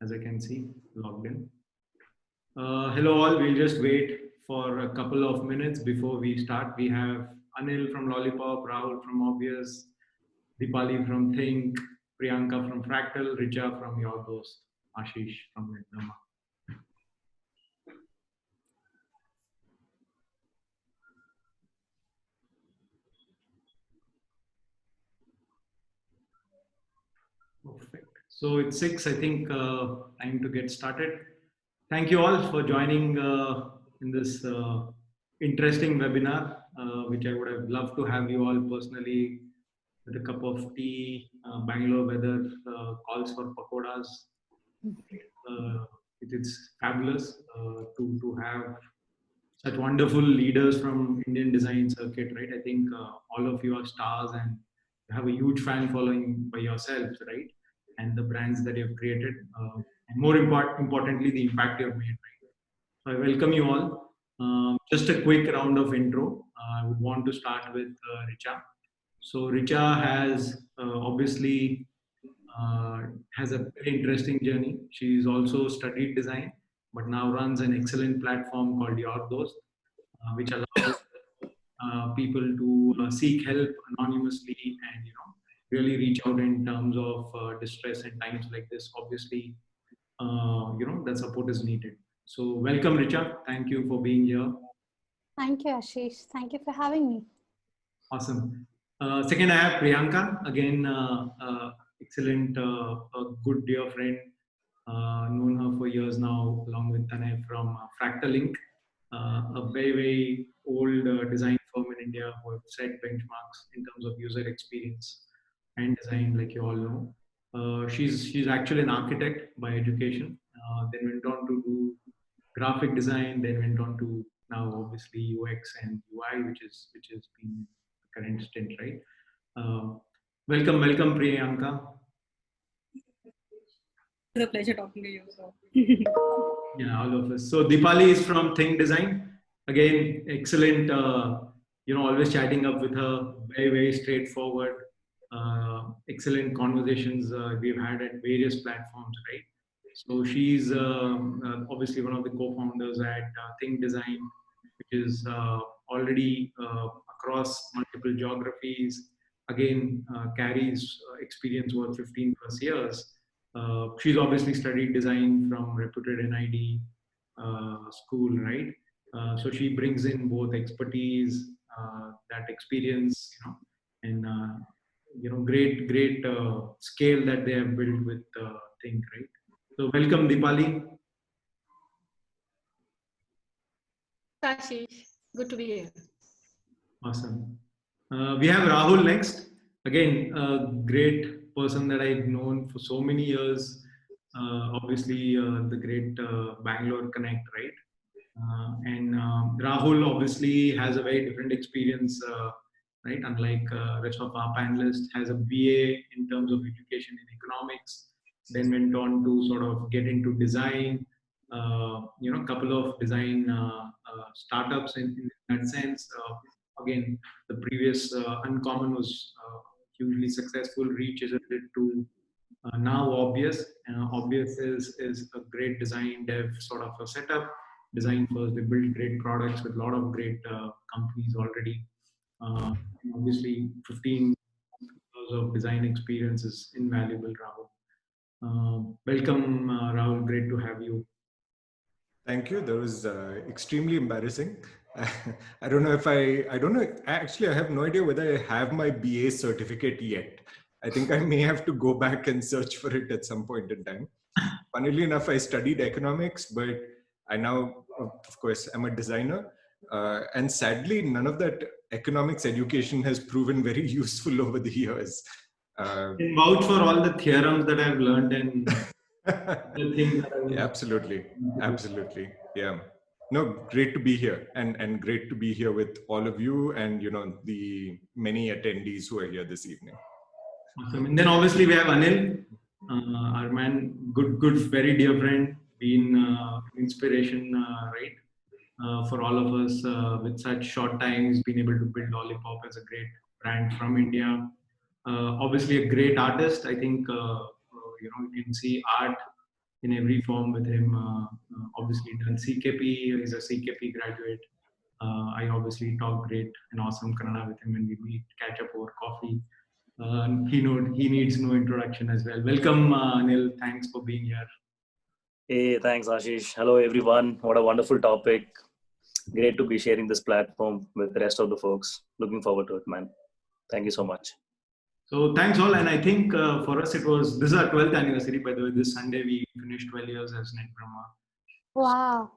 as I can see, logged in. Hello all, we'll just wait for a couple of minutes before we start. We have Anil from Lollypop, Rahul from Obvious, Deepali from Think, Priyanka from Fractal, Richa from YourDost, Aashish from NetBramha. Perfect. So it's 6, I think, time to get started. Thank you all for joining in this interesting webinar, which I would have loved to have you all personally with a cup of tea. Bangalore weather calls for pakoras. It's fabulous to have such wonderful leaders from Indian design circuit, right? I think all of you are stars and you have a huge fan following by yourselves, right? And the brands that you've created, and more importantly, the impact you've made, right? So I welcome you all. Just a quick round of intro. I would want to start with Richa. So Richa has obviously has a very interesting journey. She's also studied design, but now runs an excellent platform called YourDost, which allows people to seek help anonymously and really reach out in terms of distress in times like this. Obviously, that support is needed. So welcome, Richa. Thank you for being here. Thank you, Aashish. Thank you for having me. Awesome. Second, I have Priyanka. Again, excellent, a good dear friend. Known her for years now, along with Tanay from Fractal Inc., a very, very old design firm in India who have set benchmarks in terms of user experience and design, like you all know. She's actually an architect by education. Then went on to do graphic design. Then went on to now obviously UX and UI, which has been the current stint, right? Welcome, Priyanka. It's a pleasure talking to you. So. Yeah, all of us. So Deepali is from Think Design. Again, excellent. Always chatting up with her. Very, very straightforward. Excellent conversations we've had at various platforms, right? So she's obviously one of the co-founders at Think Design, which is already across multiple geographies. Again, carries experience over 15 plus years. She's obviously studied design from reputed NID school, right? So she brings in both expertise, that experience, and great scale that they have built with Think, right? So welcome, Deepali. Aashish, good to be here. Awesome. We have Rahul next. Again, a great person that I've known for so many years. Obviously, the great Bangalore Connect, right? And Rahul obviously has a very different experience, right? Unlike rest of our panelists, has a BA in terms of education in economics. Then went on to sort of get into design. A couple of design startups in that sense. Again, the previous Uncommon was hugely successful. Reach is a bit to now Obvious. Obvious is a great design dev sort of a setup. Design first, they build great products with a lot of great companies already. Obviously, 15 years of design experience is invaluable, Rahul. Welcome, Rahul. Great to have you. Thank you. That was extremely embarrassing. I don't know if I don't know. Actually, I have no idea whether I have my BA certificate yet. I think I may have to go back and search for it at some point in time. Funnily enough, I studied economics, but I now, of course, I'm a designer. And sadly, none of that economics education has proven very useful over the years. Vouch for all the theorems that I've learned and the things that yeah, absolutely. Yeah. No, great to be here and great to be here with all of you and the many attendees who are here this evening. Awesome. And then obviously we have Anil, our man, good, very dear friend, been inspiration, right, for all of us with such short time. He's been able to build Lollypop as a great brand from India. Obviously a great artist. I think you can see art in every form with him. Obviously done CKP, he's a CKP graduate. I obviously talk great and awesome Kannada with him when we meet, catch up over coffee. He needs no introduction as well. Welcome, Anil. Thanks for being here. Hey, thanks, Aashish. Hello, everyone. What a wonderful topic. Great to be sharing this platform with the rest of the folks. Looking forward to it, man. Thank you so much. So thanks all. And I think for us, this is our 12th anniversary, by the way. This Sunday, we finished 12 years as NetBramha. Wow.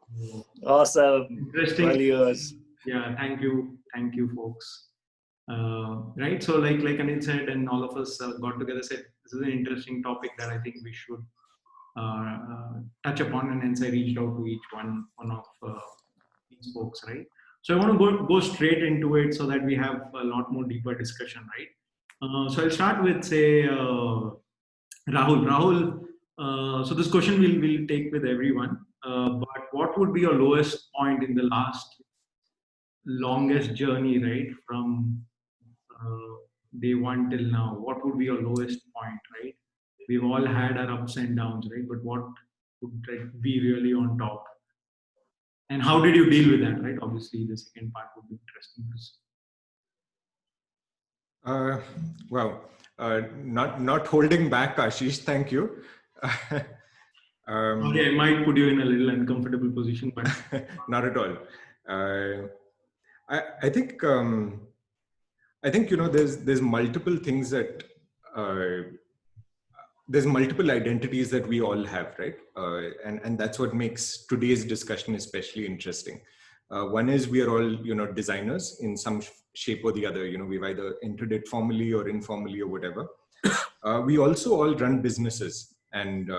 Awesome. Interesting. 12 years. Yeah, thank you. Thank you, folks. Right. So like Anil said, and all of us got together, said, this is an interesting topic that I think we should touch upon, and hence I reached out to each one of these folks, right? So I want to go straight into it so that we have a lot more deeper discussion, right? So I'll start with, say, Rahul. Rahul, so this question we'll take with everyone, but what would be your lowest point in the longest journey, right? From day one till now, what would be your lowest point, right? We've all had our ups and downs, right? But what would be really on top? And how did you deal with that, right? Obviously, the second part would be interesting to see. Wow. Not holding back, Aashish. Thank you. Okay, I might put you in a little uncomfortable position, but not at all. I think there's multiple things that there's multiple identities that we all have, right? And that's what makes today's discussion especially interesting. One is we are all designers in some shape or the other. We've either entered it formally or informally or whatever. We also all run businesses, and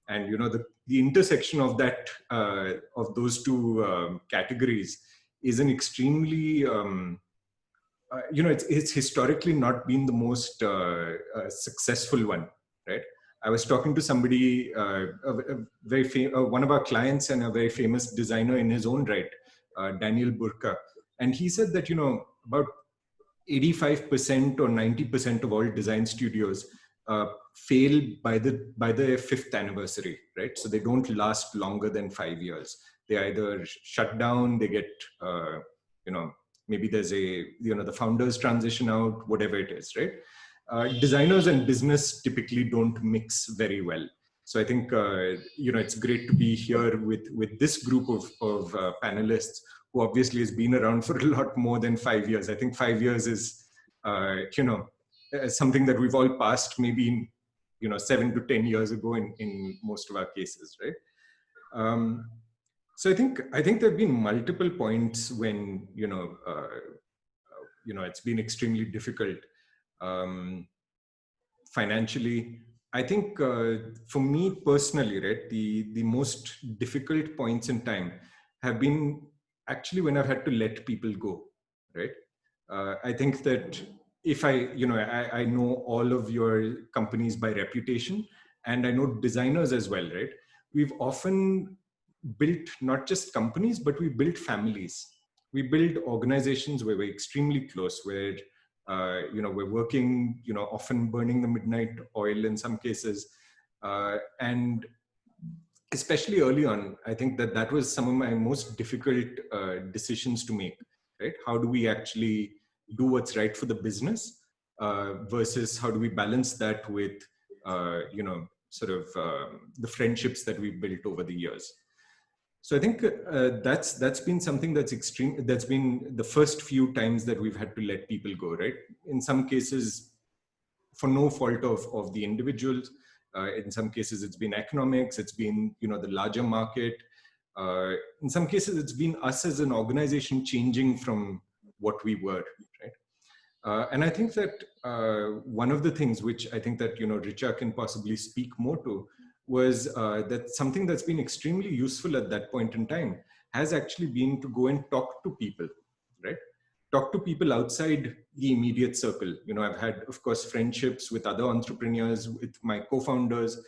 the intersection of that of those two categories is an extremely it's historically not been the most successful one, right? I was talking to somebody, one of our clients and a very famous designer in his own right, Daniel Burka, and he said that about 85% or 90% of all design studios fail by the fifth anniversary, right? So they don't last longer than 5 years. They either shut down, they get maybe there's the founders transition out, whatever it is, right? Designers and business typically don't mix very well. So I think it's great to be here with this group of panelists who obviously has been around for a lot more than 5 years. I think 5 years is something that we've all passed maybe 7 to 10 years ago in most of our cases, right? So I think there have been multiple points when it's been extremely difficult financially. I think for me personally, right, the most difficult points in time have been actually when I've had to let people go, right? I think that if I know all of your companies by reputation, and I know designers as well, right? We've often built not just companies, but we built families. We build organizations where we're extremely close, where we're working, often burning the midnight oil in some cases, and especially early on, I think that was some of my most difficult decisions to make, right? How do we actually do what's right for the business versus how do we balance that with, the friendships that we've built over the years. So I think that's been something that's extreme. That's been the first few times that we've had to let people go, right? In some cases, for no fault of the individuals. In some cases, it's been economics. It's been the larger market. In some cases, it's been us as an organization changing from what we were, right? And I think that one of the things which I think that Richa can possibly speak more to was that something that's been extremely useful at that point in time has actually been to go and talk to people, right? Talk to people outside the immediate circle. I've had, of course, friendships with other entrepreneurs, with my co-founders,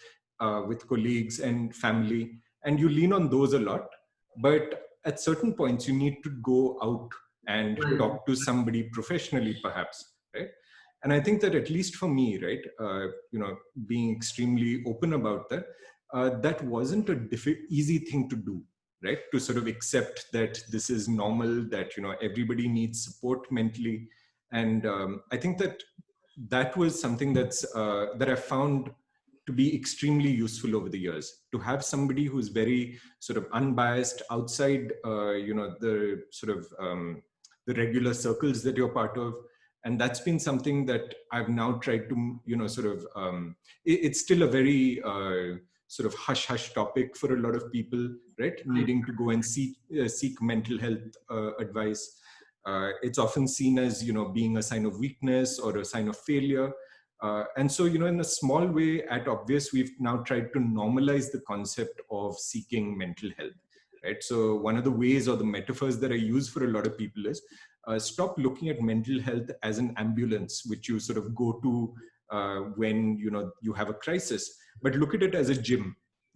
with colleagues and family, and you lean on those a lot. But at certain points, you need to go out and talk to somebody professionally, perhaps, right? And I think that at least for me, right, being extremely open about that, that wasn't a easy thing to do, right? To sort of accept that this is normal, that, you know, everybody needs support mentally. And I think that was something that I found to be extremely useful over the years, to have somebody who's very sort of unbiased outside, you know, the sort of the regular circles that you're part of. And that's been something that I've now tried to, you know, sort of, it's still a very sort of hush-hush topic for a lot of people, right? Needing to go and seek mental health advice. It's often seen as, you know, being a sign of weakness or a sign of failure. And so, you know, in a small way at Obvious, we've now tried to normalize the concept of seeking mental health, right? So one of the ways or the metaphors that I use for a lot of people is stop looking at mental health as an ambulance, which you sort of go to when, you know, you have a crisis, but look at it as a gym,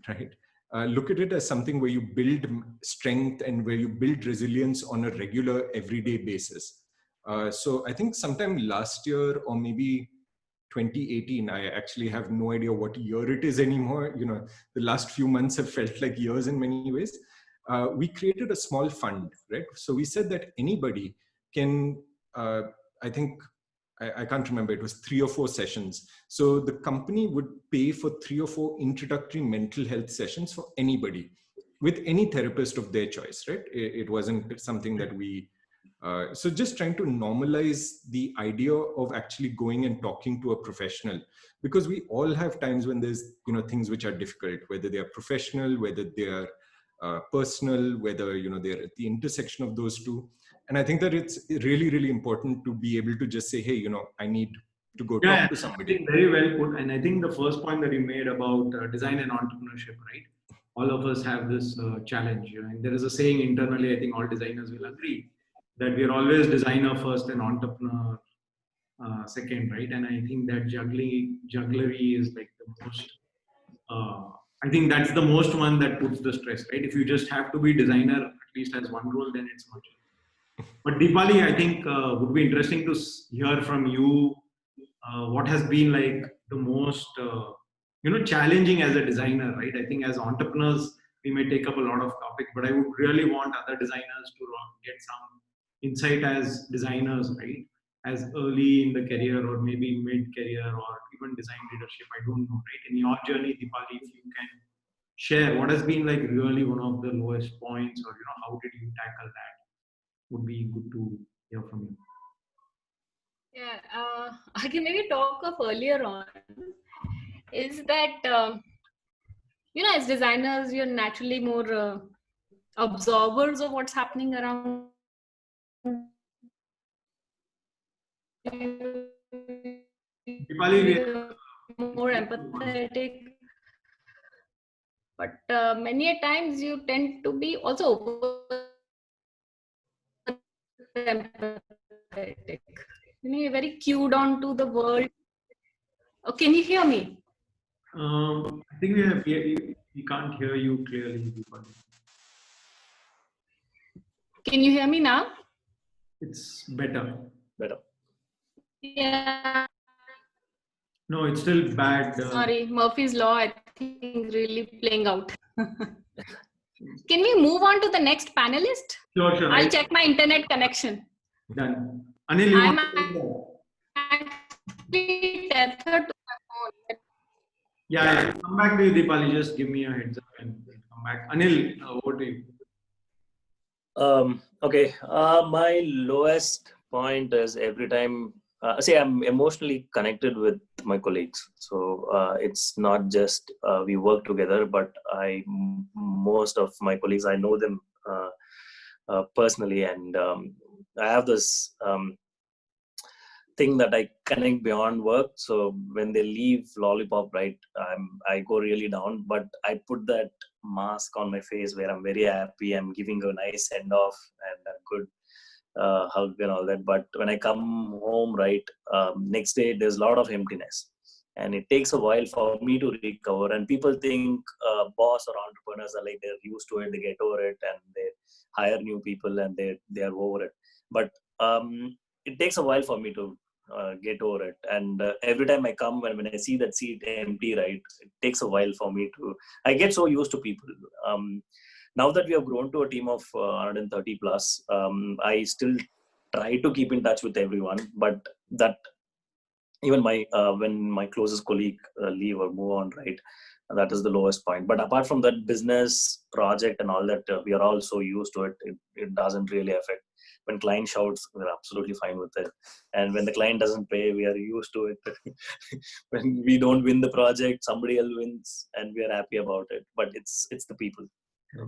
right? Look at it as something where you build strength and where you build resilience on a regular, everyday basis. So I think sometime last year or maybe 2018, I actually have no idea what year it is anymore. You know, the last few months have felt like years in many ways. We created a small fund, right? So we said that anybody can, I think, I can't remember, it was 3 or 4 sessions. So the company would pay for 3 or 4 introductory mental health sessions for anybody with any therapist of their choice, right? It wasn't something that we, so just trying to normalize the idea of actually going and talking to a professional, because we all have times when there's, you know, things which are difficult, whether they are professional, whether they are personal, whether, you know, they're at the intersection of those two. And I think that it's really, really important to be able to just say, hey, you know, I need to go talk to somebody. I think very well put. And I think the first point that you made about design and entrepreneurship, right? All of us have this challenge. And there is a saying internally, I think all designers will agree, that we are always designer first and entrepreneur second, right? And I think that jugglery is like the most, I think that's the most one that puts the stress, right? If you just have to be designer, at least as one role, then it's much. But Deepali, I think would be interesting to hear from you what has been like the most, you know, challenging as a designer, right? I think as entrepreneurs, we may take up a lot of topic, but I would really want other designers to get some insight as designers, right? As early in the career or maybe mid-career or even design leadership, I don't know, right? In your journey, Deepali, if you can share what has been like really one of the lowest points, or, you know, how did you tackle that? Would be good to hear from you. Yeah, I can maybe talk of earlier on. Is that, you know, as designers, you're naturally more absorbers of what's happening around you. Deepali, More empathetic. But many a times you tend to be also empathetic. You know, you're very cued on to the world. Oh, can you hear me? I think we can't hear you clearly, Deepali. Can you hear me now? It's better. Better. Yeah. No, it's still bad. Sorry, Murphy's Law, I think, really playing out. Can we move on to the next panelist? Sure. I'll check my internet connection. Done. Anil, you I'm want to take that? actually tethered to my phone. Yeah. Come back to you, Deepali. Just give me a heads up and we'll come back. Anil, over to you. Okay. My lowest point is every time, see, I'm emotionally connected with my colleagues. So it's not just we work together, but most of my colleagues, I know them personally, and I have this thing that I connect beyond work. So when they leave Lollypop, right, I go really down, but I put that mask on my face where I'm very happy. I'm giving a nice send off and a good hug and all that. But when I come home, right, next day there's a lot of emptiness, and it takes a while for me to recover. And people think boss or entrepreneurs are like, they're used to it, they get over it, and they hire new people and they are over it. But it takes a while for me to get over it. And every time I come, when I see that seat empty, right, it takes a while for me to, I get so used to people. Now that we have grown to a team of 130 plus, I still try to keep in touch with everyone, but that even when my closest colleague leave or move on, right, that is the lowest point. But apart from that business project and all that, we are all so used to it. It doesn't really affect. When client shouts, we're absolutely fine with it. And when the client doesn't pay, we are used to it. When we don't win the project, somebody else wins, and we are happy about it. But it's the people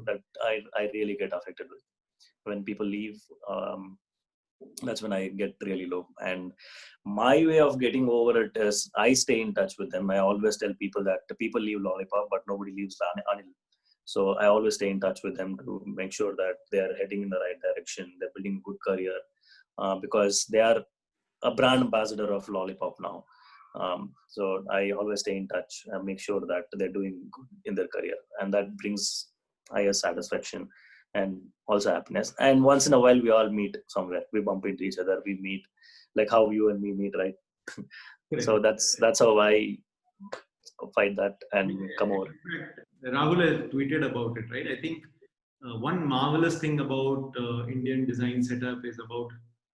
that I really get affected with. When people leave, that's when I get really low. And my way of getting over it is I stay in touch with them. I always tell people that the people leave Lollypop, but nobody leaves Anil. So I always stay in touch with them to make sure that they are heading in the right direction. They're building a good career because they are a brand ambassador of Lollypop now. So I always stay in touch and make sure that they're doing good in their career, and that brings higher satisfaction and also happiness. And once in a while, we all meet somewhere. We bump into each other. We meet, like how you and me meet, right? So that's how I fight that and come over. Rahul has tweeted about it, right? I think one marvelous thing about Indian design setup is about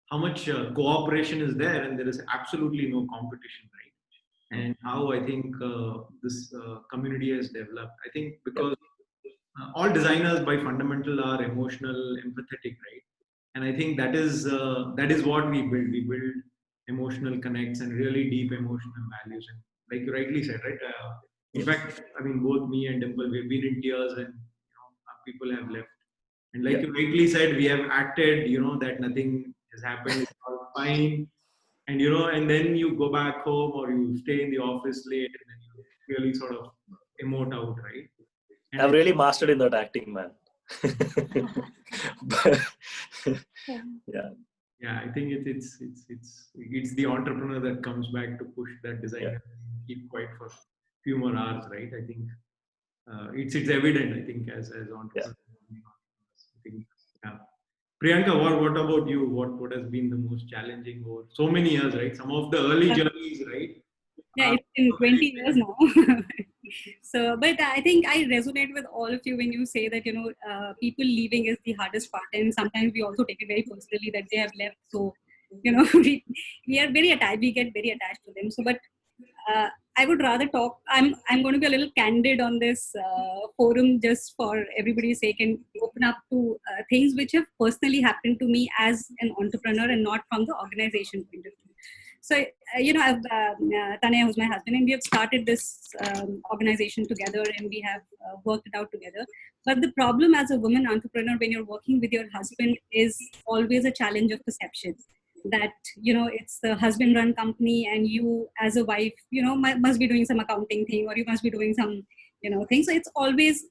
how much cooperation is there, and there is absolutely no competition, right? And how I think this community has developed. I think because all designers by fundamental are emotional, empathetic, right? And I think that is what we build. We build emotional connects and really deep emotional values. And like you rightly said, right? In fact, I mean, both me and Dimple, we've been in tears, and people have left. And like you rightly said, we have acted, that nothing has happened. It's all fine. And and then you go back home or you stay in the office late, and then you really sort of emote out, right? And I've really mastered in that acting, man. Yeah, I think it's the entrepreneur that comes back to push that designer and keep quiet for a few more hours, right? I think it's evident. I think as entrepreneurs. I think, yeah. Priyanka, what about you? What has been the most challenging over so many years, right? Some of the early journeys, right? Yeah, it's been 20 years now. So, but I think I resonate with all of you when you say that, people leaving is the hardest part. And sometimes we also take it very personally that they have left. So, we are very attached, we get very attached to them. So, but I would rather talk, I'm going to be a little candid on this forum just for everybody's sake and open up to things which have personally happened to me as an entrepreneur and not from the organization point of view. So, I've Tanaya, who's my husband, and we have started this organization together, and we have worked it out together. But the problem as a woman entrepreneur when you're working with your husband is always a challenge of perception. That, it's the husband-run company, and you as a wife, must be doing some accounting thing, or you must be doing some, thing. So it's always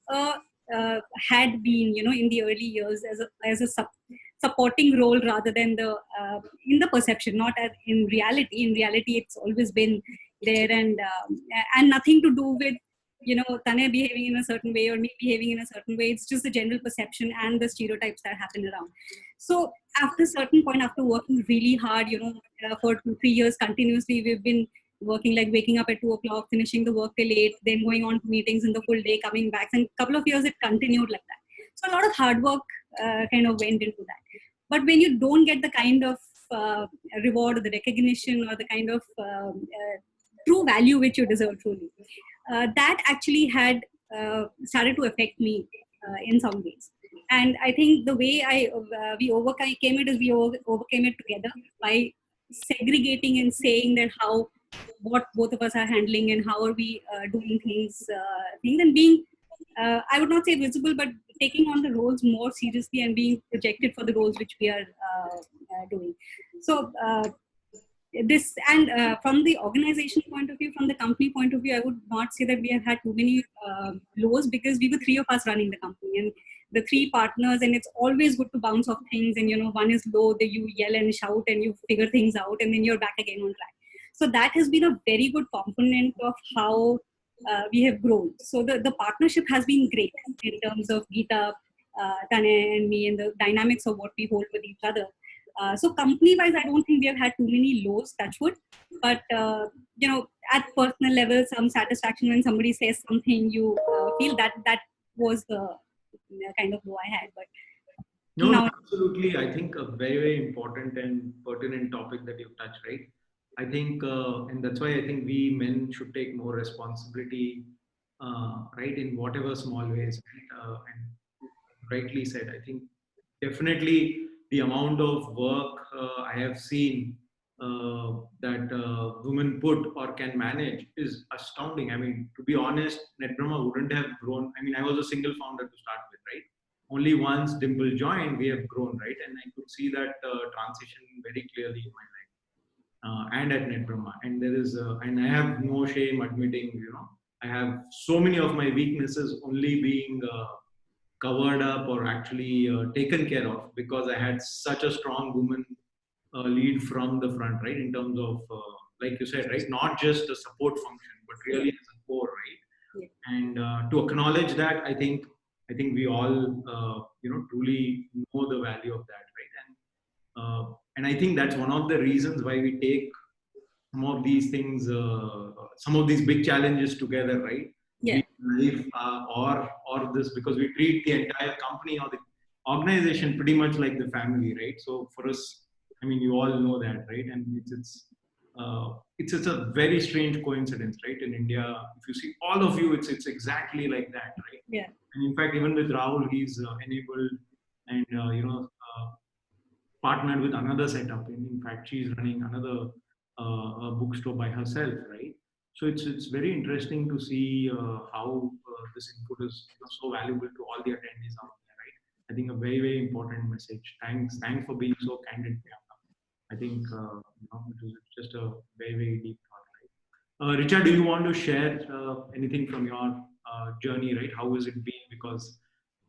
had been, in the early years as a supporting role rather than in the perception, not as in reality. In reality, it's always been there, and nothing to do with Tanya behaving in a certain way or me behaving in a certain way. It's just the general perception and the stereotypes that happen around. So after a certain point, after working really hard, for 2-3 years continuously, we've been working, like waking up at 2 o'clock, finishing the work till 8, then going on to meetings in the full day, coming back. And a couple of years it continued like that. So a lot of hard work kind of went into that. But when you don't get the kind of reward or the recognition or the kind of true value which you deserve truly, that actually had started to affect me in some ways. And I think the way we overcame it is we overcame it together by segregating and saying that what both of us are handling and how are we doing things and being, I would not say visible, but taking on the roles more seriously and being projected for the roles which we are doing. So this, and from the organization point of view, from the company point of view, I would not say that we have had too many lows, because we were 3 of us running the company and the 3 partners, and it's always good to bounce off things. And one is low, then you yell and shout and you figure things out, and then you're back again on track. So that has been a very good component of how we have grown. So the partnership has been great in terms of Geeta, Tane and me, and the dynamics of what we hold with each other. So company-wise, I don't think we have had too many lows, touch wood. But, at personal level, some satisfaction when somebody says something, you feel that was the kind of low I had. But No, now, absolutely. I think a very, very important and pertinent topic that you've touched, right? I think, and that's why I think we men should take more responsibility, right, in whatever small ways. Right? And rightly said, I think definitely the amount of work I have seen that women put or can manage is astounding. I mean, to be honest, NetBramha wouldn't have grown. I mean, I was a single founder to start with, right? Only once Dimple joined, we have grown, right? And I could see that transition very clearly in my life and at NetBramha. And there is, and I have no shame admitting, I have so many of my weaknesses only being covered up or actually taken care of because I had such a strong woman lead from the front, right? In terms of, like you said, right? Not just a support function, but really as a core, right? Yeah. And to acknowledge that, I think we all, truly know the value of that, right? And I think that's one of the reasons why we take some of these things, some of these big challenges together, right? Yeah. Be it life or this, because we treat the entire company or the organization pretty much like the family, right? So for us, I mean, you all know that, right? And it's a very strange coincidence, right? In India, if you see all of you, it's exactly like that, right? Yeah. And in fact, even with Rahul, he's enabled and partnered with another setup. And in fact, she's running another bookstore by herself, right? So it's very interesting to see how this input is so valuable to all the attendees out there, right? I think a very, very important message. Thanks for being so candid, Priyanka. I think it was just a very, very deep thought, right? Richa, do you want to share anything from your journey, right? How has it been? Because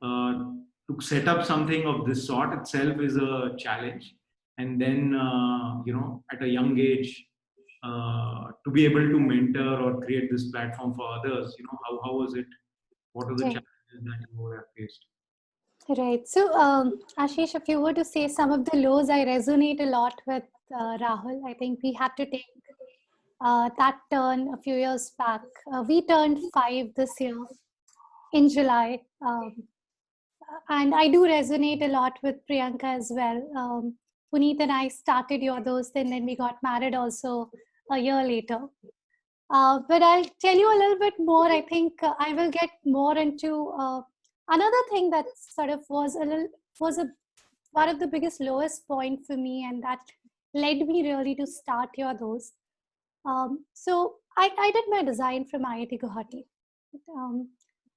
to set up something of this sort itself is a challenge, and then at a young age to be able to mentor or create this platform for others, how was it? What are the Right. challenges that you have faced? Right. So, Aashish, if you were to say some of the lows, I resonate a lot with Rahul. I think we had to take that turn a few years back. We turned 5 this year in July. And I do resonate a lot with Priyanka as well. Puneet and I started YourDost, and then we got married also a year later. But I'll tell you a little bit more. I think I will get more into another thing that sort of was one of the biggest lowest point for me, and that led me really to start YourDost. So I did my design from IIT Guwahati.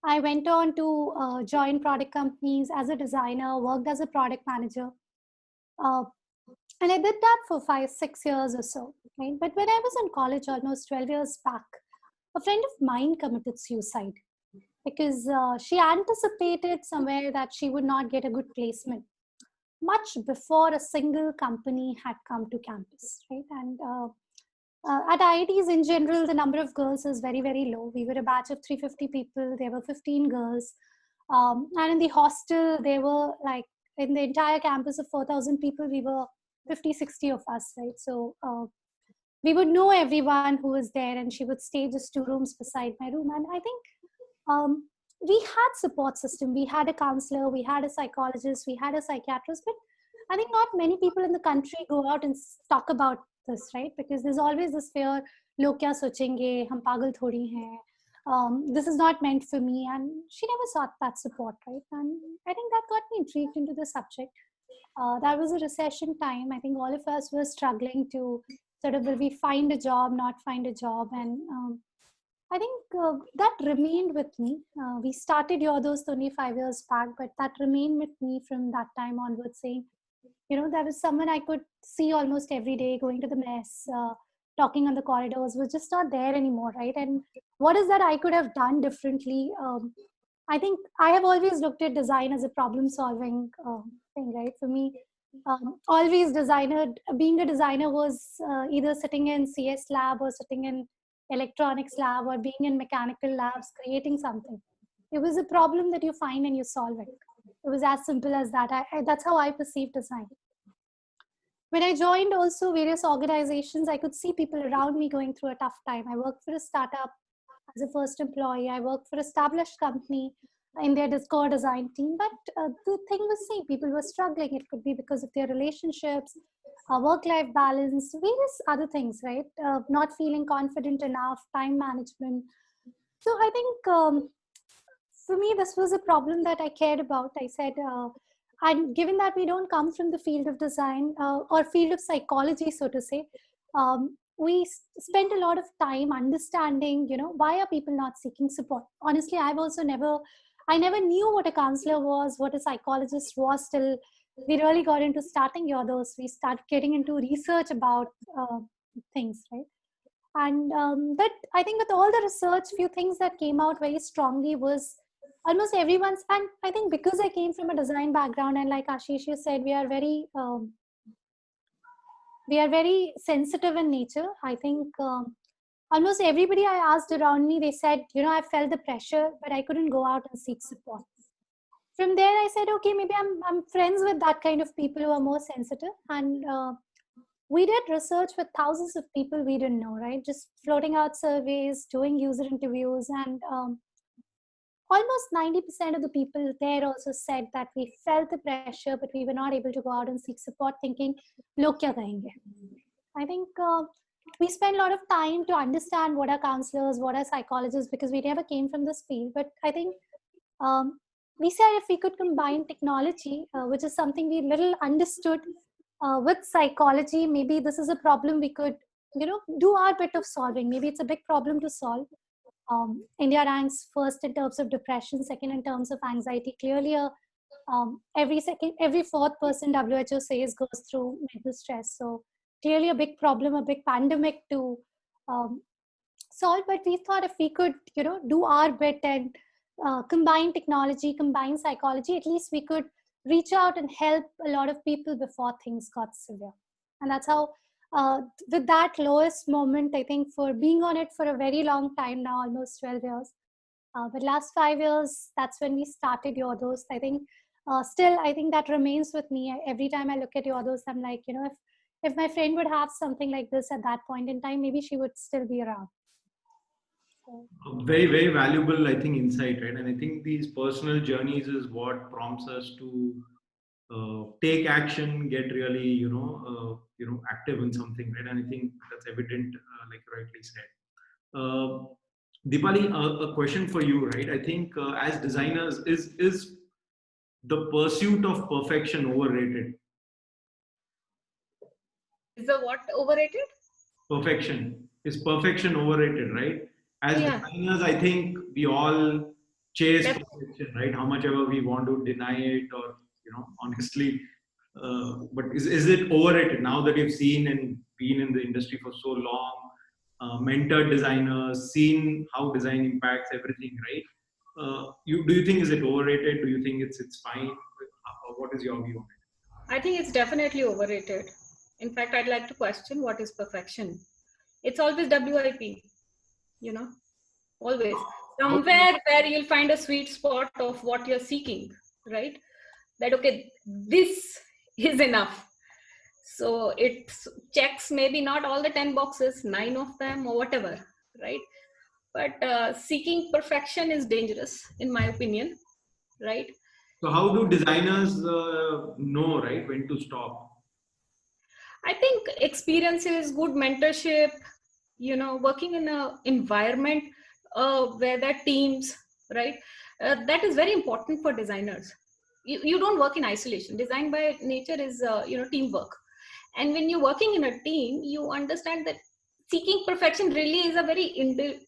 I went on to join product companies as a designer, worked as a product manager. And I did that for 5-6 years or so. Right? But when I was in college, almost 12 years back, a friend of mine committed suicide because she anticipated somewhere that she would not get a good placement much before a single company had come to campus. Right? And at IITs in general, the number of girls is very, very low. We were a batch of 350 people. There were 15 girls. And in the hostel, there were like, in the entire campus of 4,000 people, we were 50, 60 of us, right? So we would know everyone who was there, and she would stay just 2 rooms beside my room. And I think we had support system. We had a counselor, we had a psychologist, we had a psychiatrist, but I think not many people in the country go out and talk about this, right? Because there's always this fear, log kya sochenge, hum pagal thodi hain. This is not meant for me. And she never sought that support, right? And I think that got me intrigued into the subject. That was a recession time. I think all of us were struggling to sort of, will we find a job, not find a job? And I think that remained with me. We started YourDost only 5 years back, but that remained with me from that time onwards, saying, there was someone I could see almost every day going to the mess, talking on the corridors, was just not there anymore, right? And what is that I could have done differently? I think I have always looked at design as a problem-solving thing, right? For me, always being a designer was either sitting in CS lab or sitting in electronics lab or being in mechanical labs, creating something. It was a problem that you find and you solve it. It was as simple as that. That's how I perceive design. when I joined also various organizations, I could see people around me going through a tough time. I worked for a startup as a first employee. I worked for an established company in their core design team. But the thing was same. People were struggling. It could be because of their relationships, work-life balance, various other things, right? Not feeling confident enough, time management. So I think for me, this was a problem that I cared about. I said, and given that we don't come from the field of design or field of psychology, so to say, we spent a lot of time understanding, why are people not seeking support? Honestly, I never knew what a counselor was, what a psychologist was till we really got into starting YourDost. We started getting into research about things, right? And but I think with all the research, few things that came out very strongly was almost everyone's, and I think because I came from a design background, and like Aashish said, we are very sensitive in nature. I think almost everybody I asked around me, they said, I felt the pressure, but I couldn't go out and seek support. From there, I said, okay, maybe I'm friends with that kind of people who are more sensitive. And we did research with thousands of people we didn't know, right? Just floating out surveys, doing user interviews, and almost 90% of the people there also said that we felt the pressure, but we were not able to go out and seek support, thinking, log kya kahenge? I think we spent a lot of time to understand what are counselors, what are psychologists, because we never came from this field. But I think we said if we could combine technology, which is something we little understood, with psychology, maybe this is a problem we could, do our bit of solving. Maybe it's a big problem to solve. India ranks first in terms of depression, second in terms of anxiety. Clearly, every fourth person WHO says goes through mental stress. So clearly a big problem, a big pandemic to solve. But we thought if we could, do our bit and combine technology, combine psychology, at least we could reach out and help a lot of people before things got severe. And that's how, with that lowest moment, I think for being on it for a very long time now, almost 12 years. But last 5 years, that's when we started YourDost. I think still, I think that remains with me. Every time I look at YourDost, I'm like, if my friend would have something like this at that point in time, maybe she would still be around. Very, very valuable, I think, insight, right? And I think these personal journeys is what prompts us to take action, get really, active in something, right? And I think that's evident, like you rightly said. Deepali, a question for you, right? I think as designers, is the pursuit of perfection overrated? Is the what overrated? Perfection. Is perfection overrated, right? As designers, I think we all chase perfection, right? How much ever we want to deny it, or honestly, but is it overrated now that you've seen and been in the industry for so long, mentored designers, seen how design impacts everything, right? Do you think is it overrated? Do you think it's fine? What is your view on it? I think it's definitely overrated. In fact, I'd like to question what is perfection. It's always WIP, always. Somewhere where you'll find a sweet spot of what you're seeking, right? That, okay, this is enough. So it checks maybe not all the 10 boxes, 9 of them or whatever, right? But seeking perfection is dangerous, in my opinion, right? So how do designers know, right, when to stop? I think experiences, good mentorship, working in an environment where there are teams, right? That is very important for designers. You don't work in isolation. Design by nature is, teamwork. And when you're working in a team, you understand that seeking perfection really is a very, in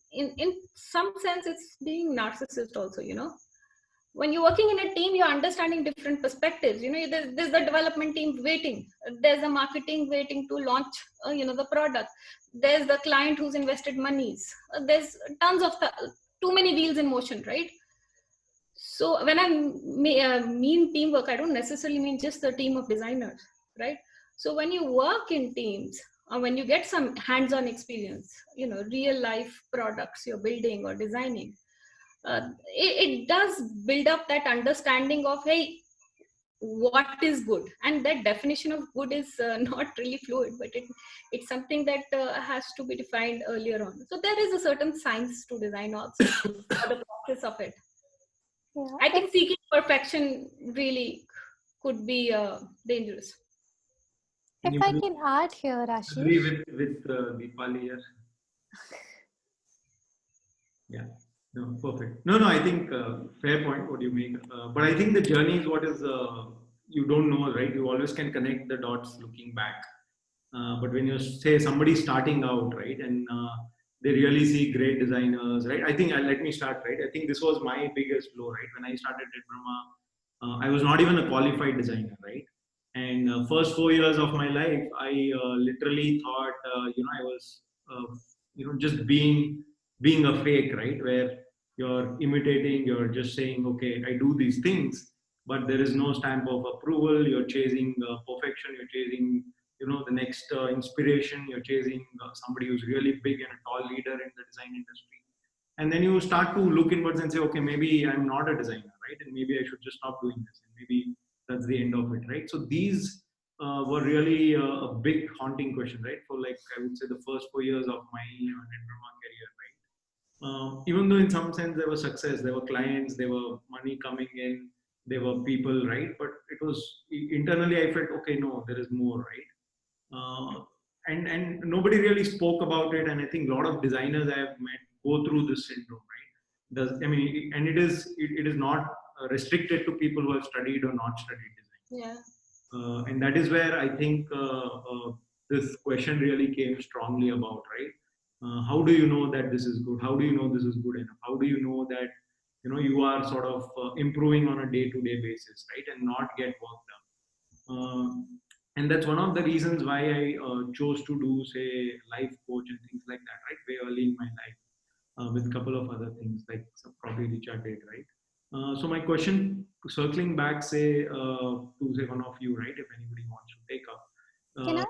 some sense, it's being narcissist also, When you're working in a team, you're understanding different perspectives. There's the development team waiting. There's the marketing waiting to launch, the product. There's the client who's invested monies. There's tons of too many wheels in motion, right? So when I mean teamwork, I don't necessarily mean just the team of designers, right? So when you work in teams, or when you get some hands-on experience, real life products you're building or designing, it does build up that understanding of, hey, what is good, and that definition of good is not really fluid, but it's something that has to be defined earlier on. So there is a certain science to design also, or the process of it. Yeah. I think seeking perfection really could be dangerous. If I can add here, Agree Aashish. with Deepali here. Yeah. No, perfect. No, I think fair point what you make. But I think the journey is what is you don't know, right? You always can connect the dots looking back. But when you say somebody starting out, right, and they really see great designers, right? I think let me start, right? I think this was my biggest blow, right? When I started NetBramha, I was not even a qualified designer, right? And first 4 years of my life, I literally thought, I was, just being a fake, right? Where you're imitating, you're just saying, okay, I do these things, but there is no stamp of approval. You're chasing perfection. You're chasing, the next inspiration. You're chasing somebody who's really big and a tall leader in the design industry. And then you start to look inwards and say, okay, maybe I'm not a designer, right? And maybe I should just stop doing this. And maybe that's the end of it, right? So these were really a big haunting question, right? For like, I would say the first 4 years of my NetBramha career, right? Even though in some sense there was success, there were clients, there were money coming in, there were people, right? But it was internally I felt, okay, no, there is more, right? And nobody really spoke about it. And I think a lot of designers I have met go through this syndrome, right? And it is not restricted to people who have studied or not studied design. Yeah. And that is where I think this question really came strongly about, right? How do you know that this is good? How do you know this is good enough? How do you know that you are sort of improving on a day-to-day basis, right? And not get work done. And that's one of the reasons why I chose to do, say, life coach and things like that, right? Very early in my life, with a couple of other things like probably Richa did, right? So my question, circling back, say to say one of you, right? If anybody wants to take up. Can I?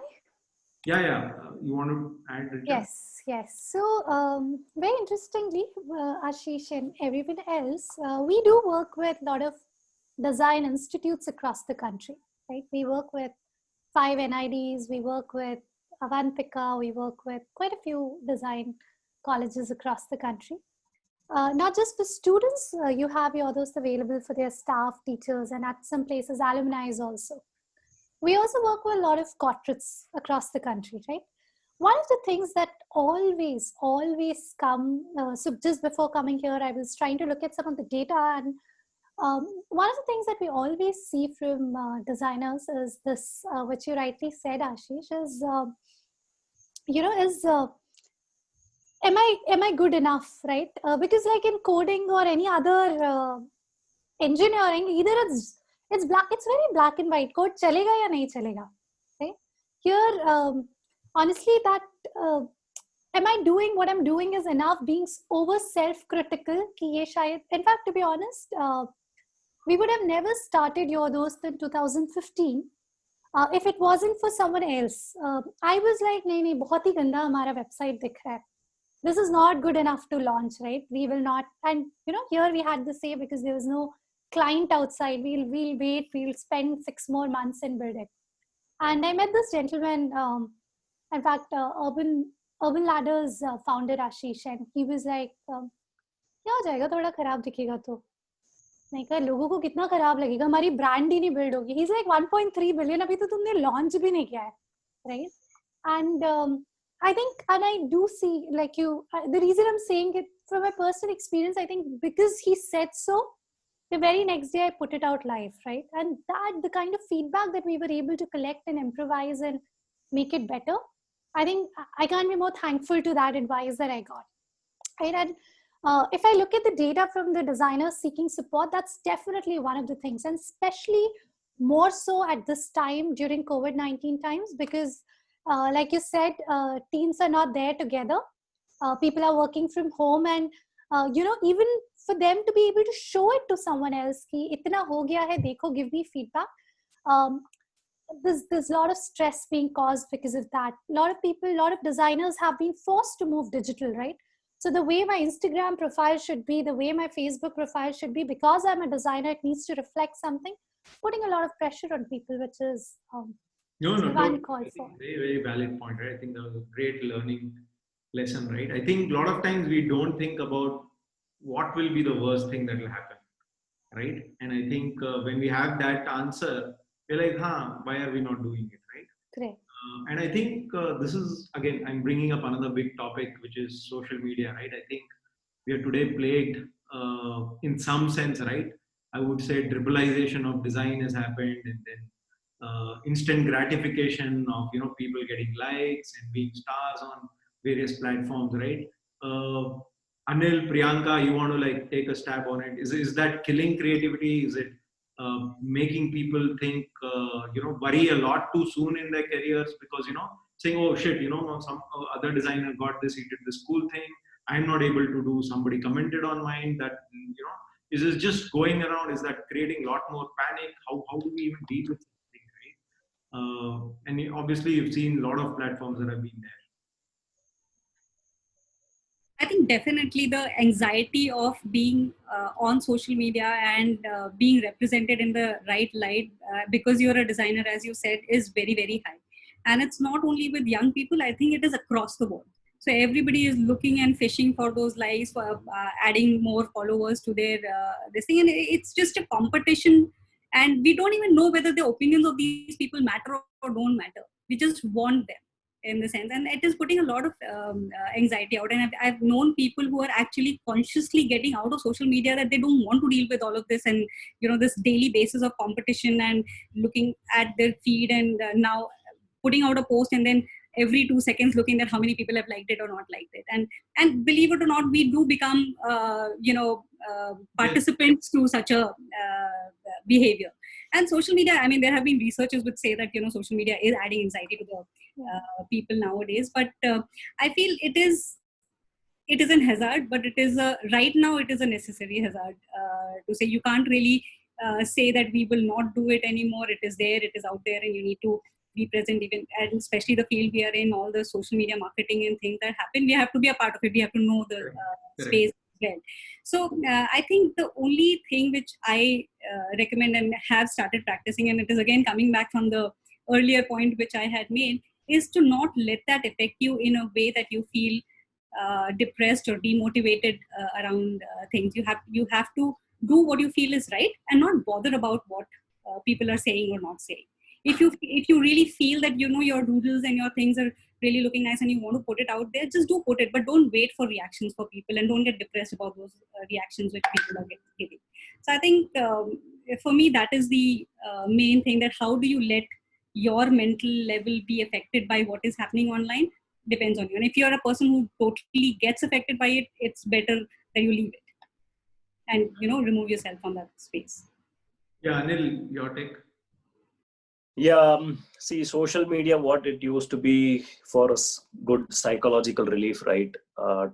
Yeah. You want to add, Richa? Yes. So very interestingly, Aashish and everyone else, we do work with a lot of design institutes across the country, right? We work with 5 NIDs, we work with Avantika, we work with quite a few design colleges across the country. Not just for students, you have YourDost available for their staff, teachers, and at some places, alumni also. We also work with a lot of corporates across the country, right? One of the things that always come, so just before coming here, I was trying to look at some of the data, and one of the things that we always see from designers is this, which you rightly said, Aashish, is, am I good enough, right? Because like in coding or any other engineering, either it's very black and white. Code chalega ya nahi chalega, right? Here, honestly, that am I doing what I'm doing is enough? Being over self-critical, ki ye shayad. In fact, to be honest, we would have never started YourDost in 2015 if it wasn't for someone else. I was like, nahi, bahut hi ganda hamara website dikh raha hai. This is not good enough to launch, right? We will not. And here we had the say, because there was no client outside. We'll wait. We'll spend 6 more months and build it. And I met this gentleman. In fact, Urban Ladder's founder Aashish, and he was like, क्या हो जाएगा थोड़ा खराब दिखेगा तो. मैं कहा लोगों को कितना खराब लगेगा, हमारी ब्रांड ही नहीं बिल्ड होगी. He's like 1.3 billion, अभी तो तुमने लॉन्च भी नहीं किया है, right? And I think, and I do see, like the reason I'm saying it from my personal experience, I think because he said so, the very next day I put it out live, right? And that, the kind of feedback that we were able to collect and improvise and make it better, I think I can't be more thankful to that advice that I got, right? And if I look at the data from the designers seeking support, that's definitely one of the things, and especially more so at this time during COVID-19 times, because like you said, teams are not there together. People are working from home, and even for them to be able to show it to someone else, ki itna ho gaya hai, dekho, give me feedback. There's a lot of stress being caused because of that. A lot of people, a lot of designers have been forced to move digital, right? So the way my Instagram profile should be, the way my Facebook profile should be, because I'm a designer, it needs to reflect something. putting a lot of pressure on people, which is No, no, no. uncalled for. Very, very valid point, right? I think that was a great learning lesson, right? I think a lot of times we don't think about what will be the worst thing that will happen, right? And I think when we have that answer, we're like, why are we not doing it, right? Correct. And I think this is, again, I'm bringing up another big topic, which is social media, right? I think we are today plagued in some sense, right? I would say tribalization of design has happened, and then instant gratification of people getting likes and being stars on various platforms, right? Uh, Anil, Priyanka, you want to like take a stab on it? Is that killing creativity? Is it making people think worry a lot too soon in their careers because saying, oh shit, some other designer got this, he did this cool thing, I'm not able to do, somebody commented on mine, that is this just going around, is that creating a lot more panic? How do we even deal with something, right? And obviously you've seen a lot of platforms that have been there. I think definitely the anxiety of being on social media and being represented in the right light because you're a designer, as you said, is very, very high. And it's not only with young people, I think it is across the board. So everybody is looking and fishing for those likes, for adding more followers to their this thing. And it's just a competition. And we don't even know whether the opinions of these people matter or don't matter. We just want them in the sense, and it is putting a lot of anxiety out. And I've known people who are actually consciously getting out of social media, that they don't want to deal with all of this and this daily basis of competition and looking at their feed and now putting out a post and then every 2 seconds looking at how many people have liked it or not liked it. And believe it or not, we do become participants to such a behavior. And social media, I mean, there have been researchers which say that social media is adding anxiety to the people nowadays. But I feel it is an hazard, but it is right now it is a necessary hazard to say. You can't really say that we will not do it anymore. It is there, it is out there, and you need to be present. Even, and especially the field we are in, all the social media marketing and things that happen, we have to be a part of it. We have to know the space well. So I think the only thing which I recommend and have started practicing, and it is again coming back from the earlier point which I had made, is to not let that affect you in a way that you feel depressed or demotivated around things. You have to do what you feel is right and not bother about what people are saying or not saying. If you really feel that your doodles and your things are really looking nice and you want to put it out there, just do put it, but don't wait for reactions for people and don't get depressed about those reactions which people are giving. So I think for me that is the main thing, that how do you let your mental level be affected by what is happening online depends on you. And if you're a person who totally gets affected by it, it's better that you leave it and remove yourself from that space. Yeah, Anil, your take. Yeah, see, social media, what it used to be for good psychological relief, right?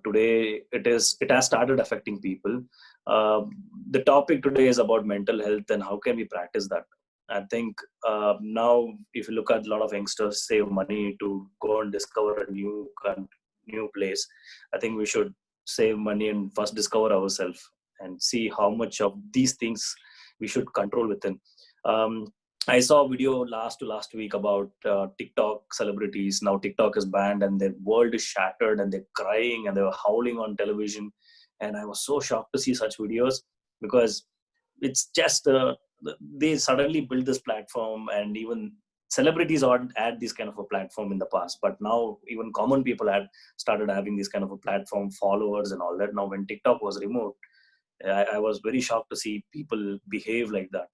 Today, it has started affecting people. The topic today is about mental health and how can we practice that. I think now, if you look at a lot of youngsters save money to go and discover a new place, I think we should save money and first discover ourselves and see how much of these things we should control within. I saw a video last week about TikTok celebrities. Now TikTok is banned and their world is shattered and they're crying and they were howling on television. And I was so shocked to see such videos, because it's just they suddenly built this platform, and even celebrities had this kind of a platform in the past. But now even common people had started having this kind of a platform, followers and all that. Now when TikTok was removed, I was very shocked to see people behave like that.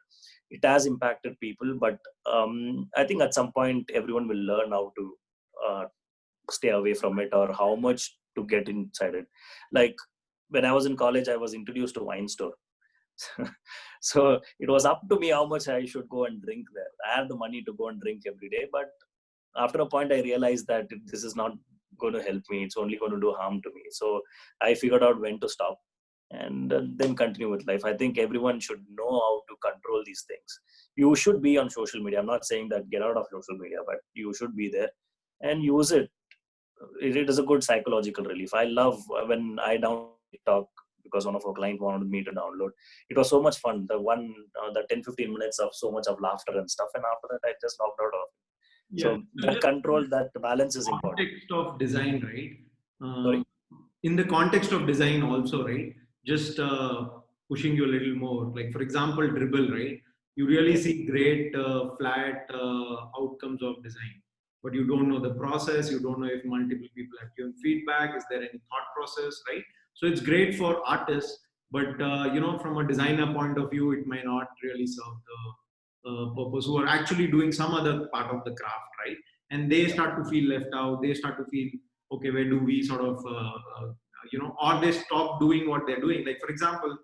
It has impacted people, but I think at some point everyone will learn how to stay away from it, or how much to get inside it. Like when I was in college, I was introduced to wine store. So it was up to me how much I should go and drink there. I had the money to go and drink every day, but after a point I realized that this is not going to help me. It's only going to do harm to me. So I figured out when to stop and then continue with life. I think everyone should know how to control these things. You should be on social media. I'm not saying that get out of social media, but you should be there and use it. It is a good psychological relief. I love when I download TikTok, because one of our clients wanted me to download. It was so much fun. The 10-15 minutes of so much of laughter and stuff. And after that, I just knocked out of it. Yeah. So that control, that balance is important. Context of design, right? Sorry? In the context of design also, right? Just pushing you a little more. Like for example, Dribble, right? You really see great flat outcomes of design, but you don't know the process. You don't know if multiple people have given feedback. Is there any thought process, right? So it's great for artists, but from a designer point of view, it may not really serve the purpose. Who are actually doing some other part of the craft, right? And they start to feel left out. They start to feel, okay, where do we sort of, or they stop doing what they're doing. Like for example,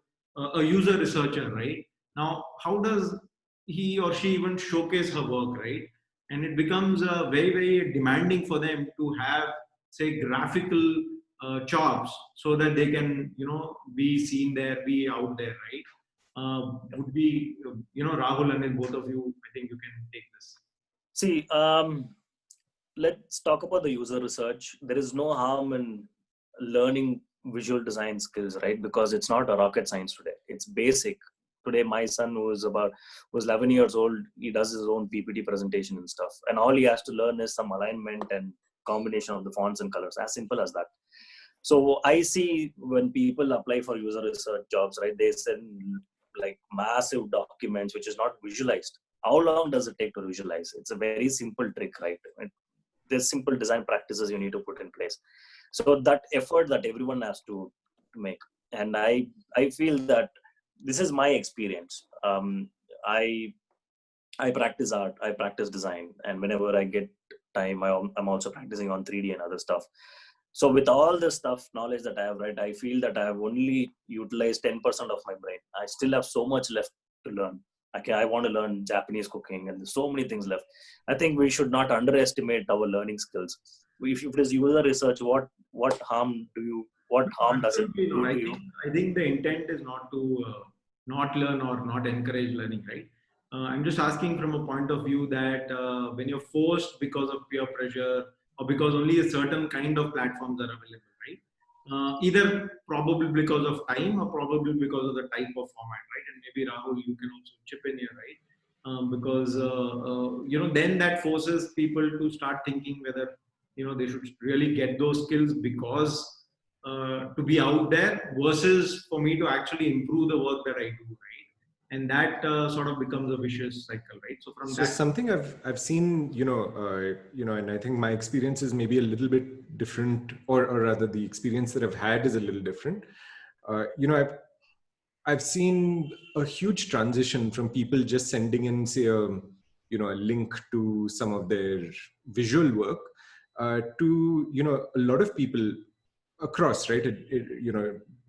a user researcher, right? Now, how does he or she even showcase her work, right? And it becomes very, very demanding for them to have, say, graphical chops so that they can, be seen there, be out there, right? Would be, Rahul and Anil, both of you, I think you can take this. See, let's talk about the user research. There is no harm in learning visual design skills, right? Because it's not a rocket science today. It's basic. Today, my son who's 11 years old, he does his own PPT presentation and stuff. And all he has to learn is some alignment and combination of the fonts and colors, as simple as that. So I see when people apply for user research jobs, right, they send like massive documents, which is not visualized. How long does it take to visualize? It's a very simple trick, right? There's simple design practices you need to put in place. So that effort that everyone has to make. And I feel that this is my experience. I practice art, I practice design, and whenever I get time, I'm also practicing on 3D and other stuff. So with all the stuff, knowledge that I have, right, I feel that I have only utilized 10% of my brain. I still have so much left to learn. Okay, I want to learn Japanese cooking, and there's so many things left. I think we should not underestimate our learning skills. If it is user research, what harm does it do to you? I think the intent is not to not learn or not encourage learning, right? I'm just asking from a point of view that when you're forced because of peer pressure or because only a certain kind of platforms are available, right? Either probably because of time or probably because of the type of format, right? And maybe Rahul, you can also chip in here, right? Because then that forces people to start thinking whether they should really get those skills because to be out there versus for me to actually improve the work that I do, right? And that sort of becomes a vicious cycle, right? So from that, something I've seen, and I think my experience is maybe a little bit different, or rather the experience that I've had is a little different. I've seen a huge transition from people just sending in, say, a link to some of their visual work to a lot of people across, right?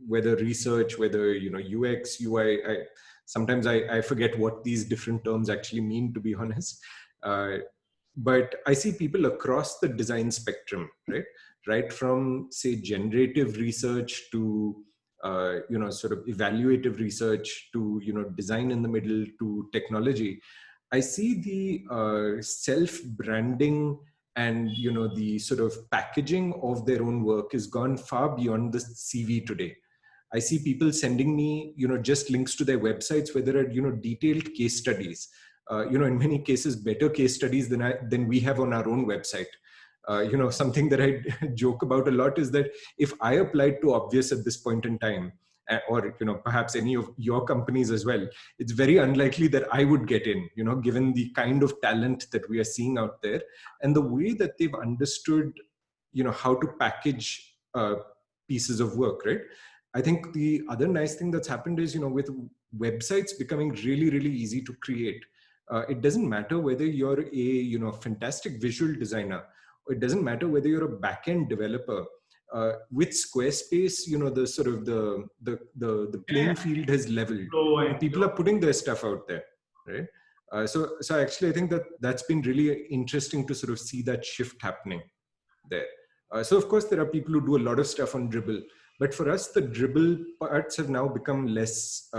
Whether research, whether UX, UI. Sometimes I forget what these different terms actually mean, to be honest. But I see people across the design spectrum, right? Right from, say, generative research to sort of evaluative research to design in the middle to technology. I see the self-branding and the sort of packaging of their own work has gone far beyond the CV today. I see people sending me just links to their websites where there are detailed case studies, in many cases better case studies than we have on our own website. Something that I joke about a lot is that if I applied to Obvious at this point in time, or perhaps any of your companies as well, it's very unlikely that I would get in, given the kind of talent that we are seeing out there and the way that they've understood how to package pieces of work, right? I think the other nice thing that's happened is with websites becoming really, really easy to create, it doesn't matter whether you're a fantastic visual designer, or it doesn't matter whether you're a back-end developer. With Squarespace, the sort of the playing field has leveled. And people are putting their stuff out there, right? So actually, I think that's been really interesting to sort of see that shift happening there. So of course, there are people who do a lot of stuff on Dribble, but for us, the Dribble parts have now become less.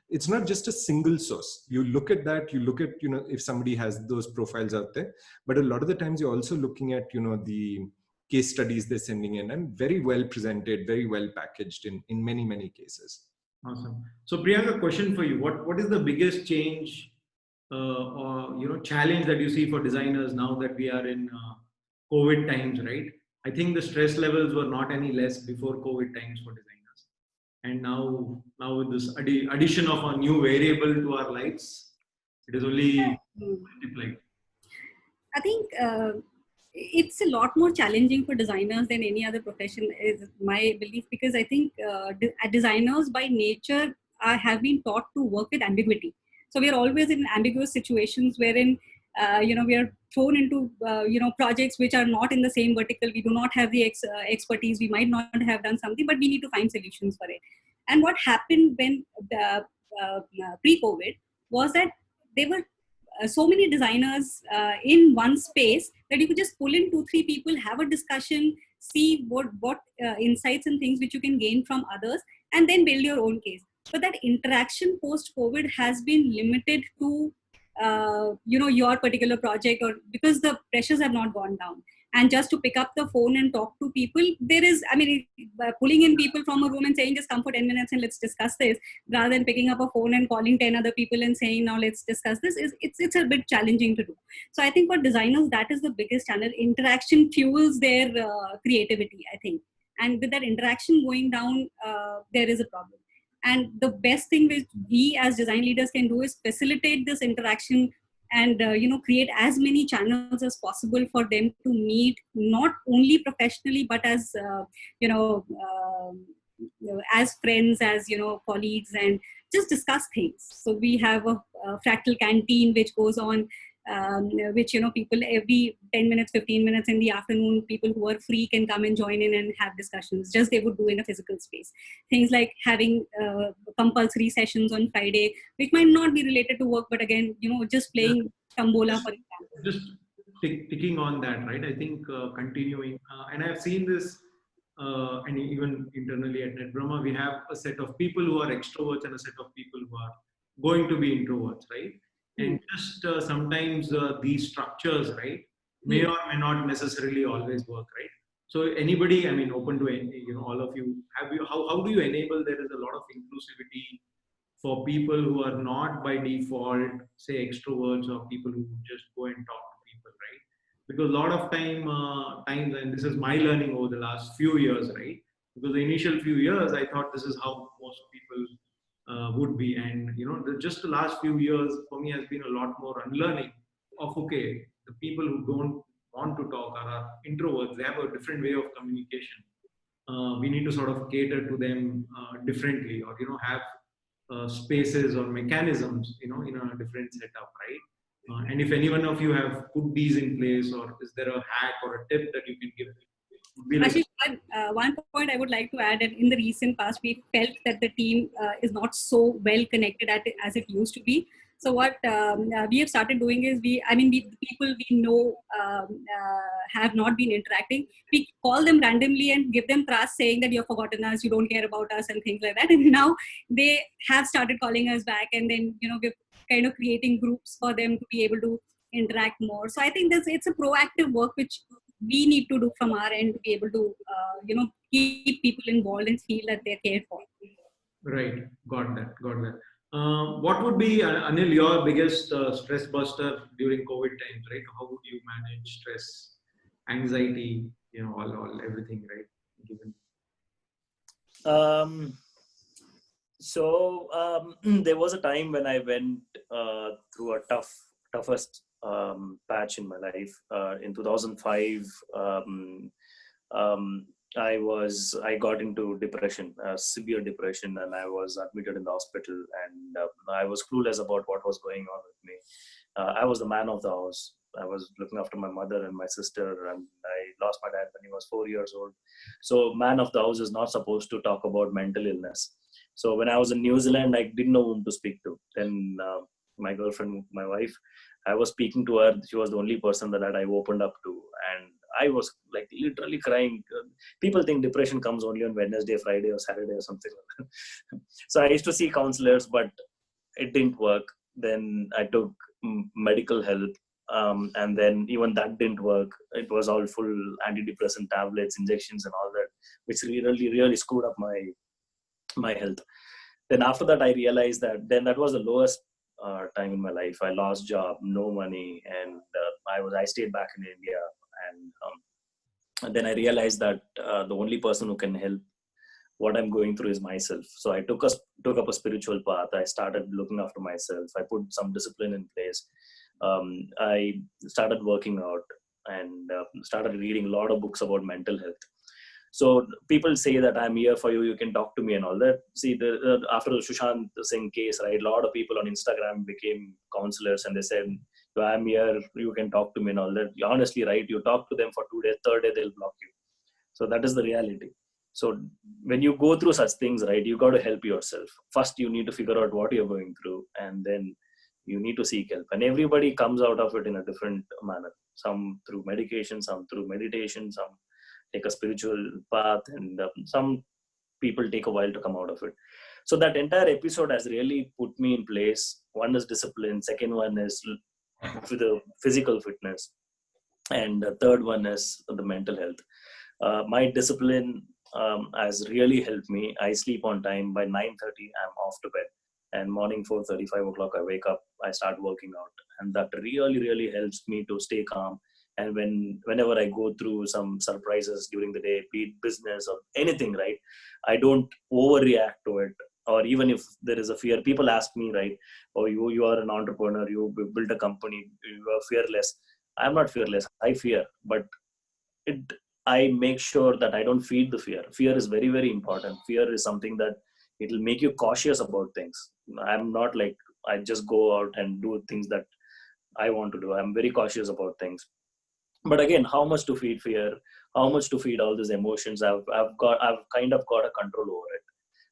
It's not just a single source. You look at that, you look at if somebody has those profiles out there, but a lot of the times you're also looking at the case studies they're sending in, and very well presented, very well packaged in many, many cases. Awesome. So Priyanka, question for you. What is the biggest change or challenge that you see for designers now that we are in COVID times, right? I think the stress levels were not any less before COVID times for designers. And now with this addition of a new variable to our lives, it is only multiplied. I think it's a lot more challenging for designers than any other profession, is my belief, because I think designers by nature have been taught to work with ambiguity. So we are always in ambiguous situations wherein we are thrown into projects which are not in the same vertical. We do not have the expertise. We might not have done something, but we need to find solutions for it. And what happened when pre-COVID was that there were so many designers in one space that you could just pull in 2-3 people, have a discussion, see what insights and things which you can gain from others, and then build your own case. But that interaction post COVID has been limited to your particular project, or because the pressures have not gone down. And just to pick up the phone and talk to people, there is, pulling in people from a room and saying, just come for 10 minutes and let's discuss this, rather than picking up a phone and calling 10 other people and saying, now let's discuss this, it's a bit challenging to do. So I think for designers, that is the biggest challenge. Interaction fuels their creativity, I think. And with that interaction going down, there is a problem. And the best thing which we as design leaders can do is facilitate this interaction and create as many channels as possible for them to meet, not only professionally, but as as friends, as colleagues, and just discuss things. So we have a Fractal canteen which goes on, which people every 10 minutes, 15 minutes in the afternoon, people who are free can come and join in and have discussions, just they would do in a physical space. Things like having compulsory sessions on Friday, which might not be related to work, but again, just playing Tambola, for example. Just ticking on that, right? I think continuing, and I've seen this, and even internally at NetBramha, we have a set of people who are extroverts and a set of people who are going to be introverts, right? And just sometimes these structures, right, may or may not necessarily always work, right? So anybody, open to all of you. How do you enable there is a lot of inclusivity for people who are not by default, say, extroverts, or people who just go and talk to people, right? Because a lot of times, and this is my learning over the last few years, right? Because the initial few years, I thought this is how most people would be, and just the last few years for me has been a lot more unlearning of, okay, the people who don't want to talk are introverts. They have a different way of communication. We need to sort of cater to them differently, or have spaces or mechanisms in a different setup, right? And if any one of you have put these in place, or is there a hack or a tip that you can give? Aashish, one point I would like to add, that in the recent past, we felt that the team is not so well connected as it used to be. So what we have started doing is, the people we know have not been interacting. We call them randomly and give them trust, saying that you've forgotten us, you don't care about us, and things like that. And now they have started calling us back, and then we're kind of creating groups for them to be able to interact more. So I think it's a proactive work which we need to do from our end to be able to keep people involved and feel that they're cared for. Right, got that. What would be, Anil, your biggest stress buster during COVID times, right? How would you manage stress, anxiety, all everything, right? Given. So there was a time when I went through a toughest patch in my life. In 2005, I got into depression, severe depression, and I was admitted in the hospital, and I was clueless about what was going on with me. I was the man of the house. I was looking after my mother and my sister, and I lost my dad when he was 4 years old. So man of the house is not supposed to talk about mental illness. So when I was in New Zealand, I didn't know whom to speak to. Then my girlfriend, my wife, I was speaking to her. She was the only person that I opened up to. And I was like literally crying. People think depression comes only on Wednesday, Friday, or Saturday or something like that. So I used to see counselors, but it didn't work. Then I took medical help. and then even that didn't work. It was all full antidepressant tablets, injections, and all that, which really screwed up my health. Then after that, I realized that then that was the lowest time in my life. I lost job, no money, and I stayed back in India, and then I realized that the only person who can help what I'm going through is myself. So I took up a spiritual path. I started looking after myself. I put some discipline in place. I started working out and started reading a lot of books about mental health. So people say that I'm here for you. You can talk to me and all that. See, after the Sushant Singh case, right? A lot of people on Instagram became counselors, and they said, "I'm here. You can talk to me and all that." Honestly, right? You talk to them for 2 days, third day they'll block you. So that is the reality. So when you go through such things, right, you got to help yourself. First, you need to figure out what you're going through, and then you need to seek help. And everybody comes out of it in a different manner. Some through medication, some through meditation, some take a spiritual path, and some people take a while to come out of it. So that entire episode has really put me in place. One is discipline. Second one is the physical fitness. And the third one is the mental health. My discipline has really helped me. I sleep on time. By 9:30, I'm off to bed. And morning 4:30, 5 o'clock, I wake up, I start working out. And that really helps me to stay calm. And whenever I go through some surprises during the day, be it business or anything, right, I don't overreact to it. Or even if there is a fear, people ask me, right, oh, you are an entrepreneur, you built a company, you are fearless. I'm not fearless. I fear, but I make sure that I don't feed the fear. Fear is very important. Fear is something that it will make you cautious about things. I'm not like, I just go out and do things that I want to do. I'm very cautious about things. But again, how much to feed fear? How much to feed all these emotions? I've kind of got a control over it.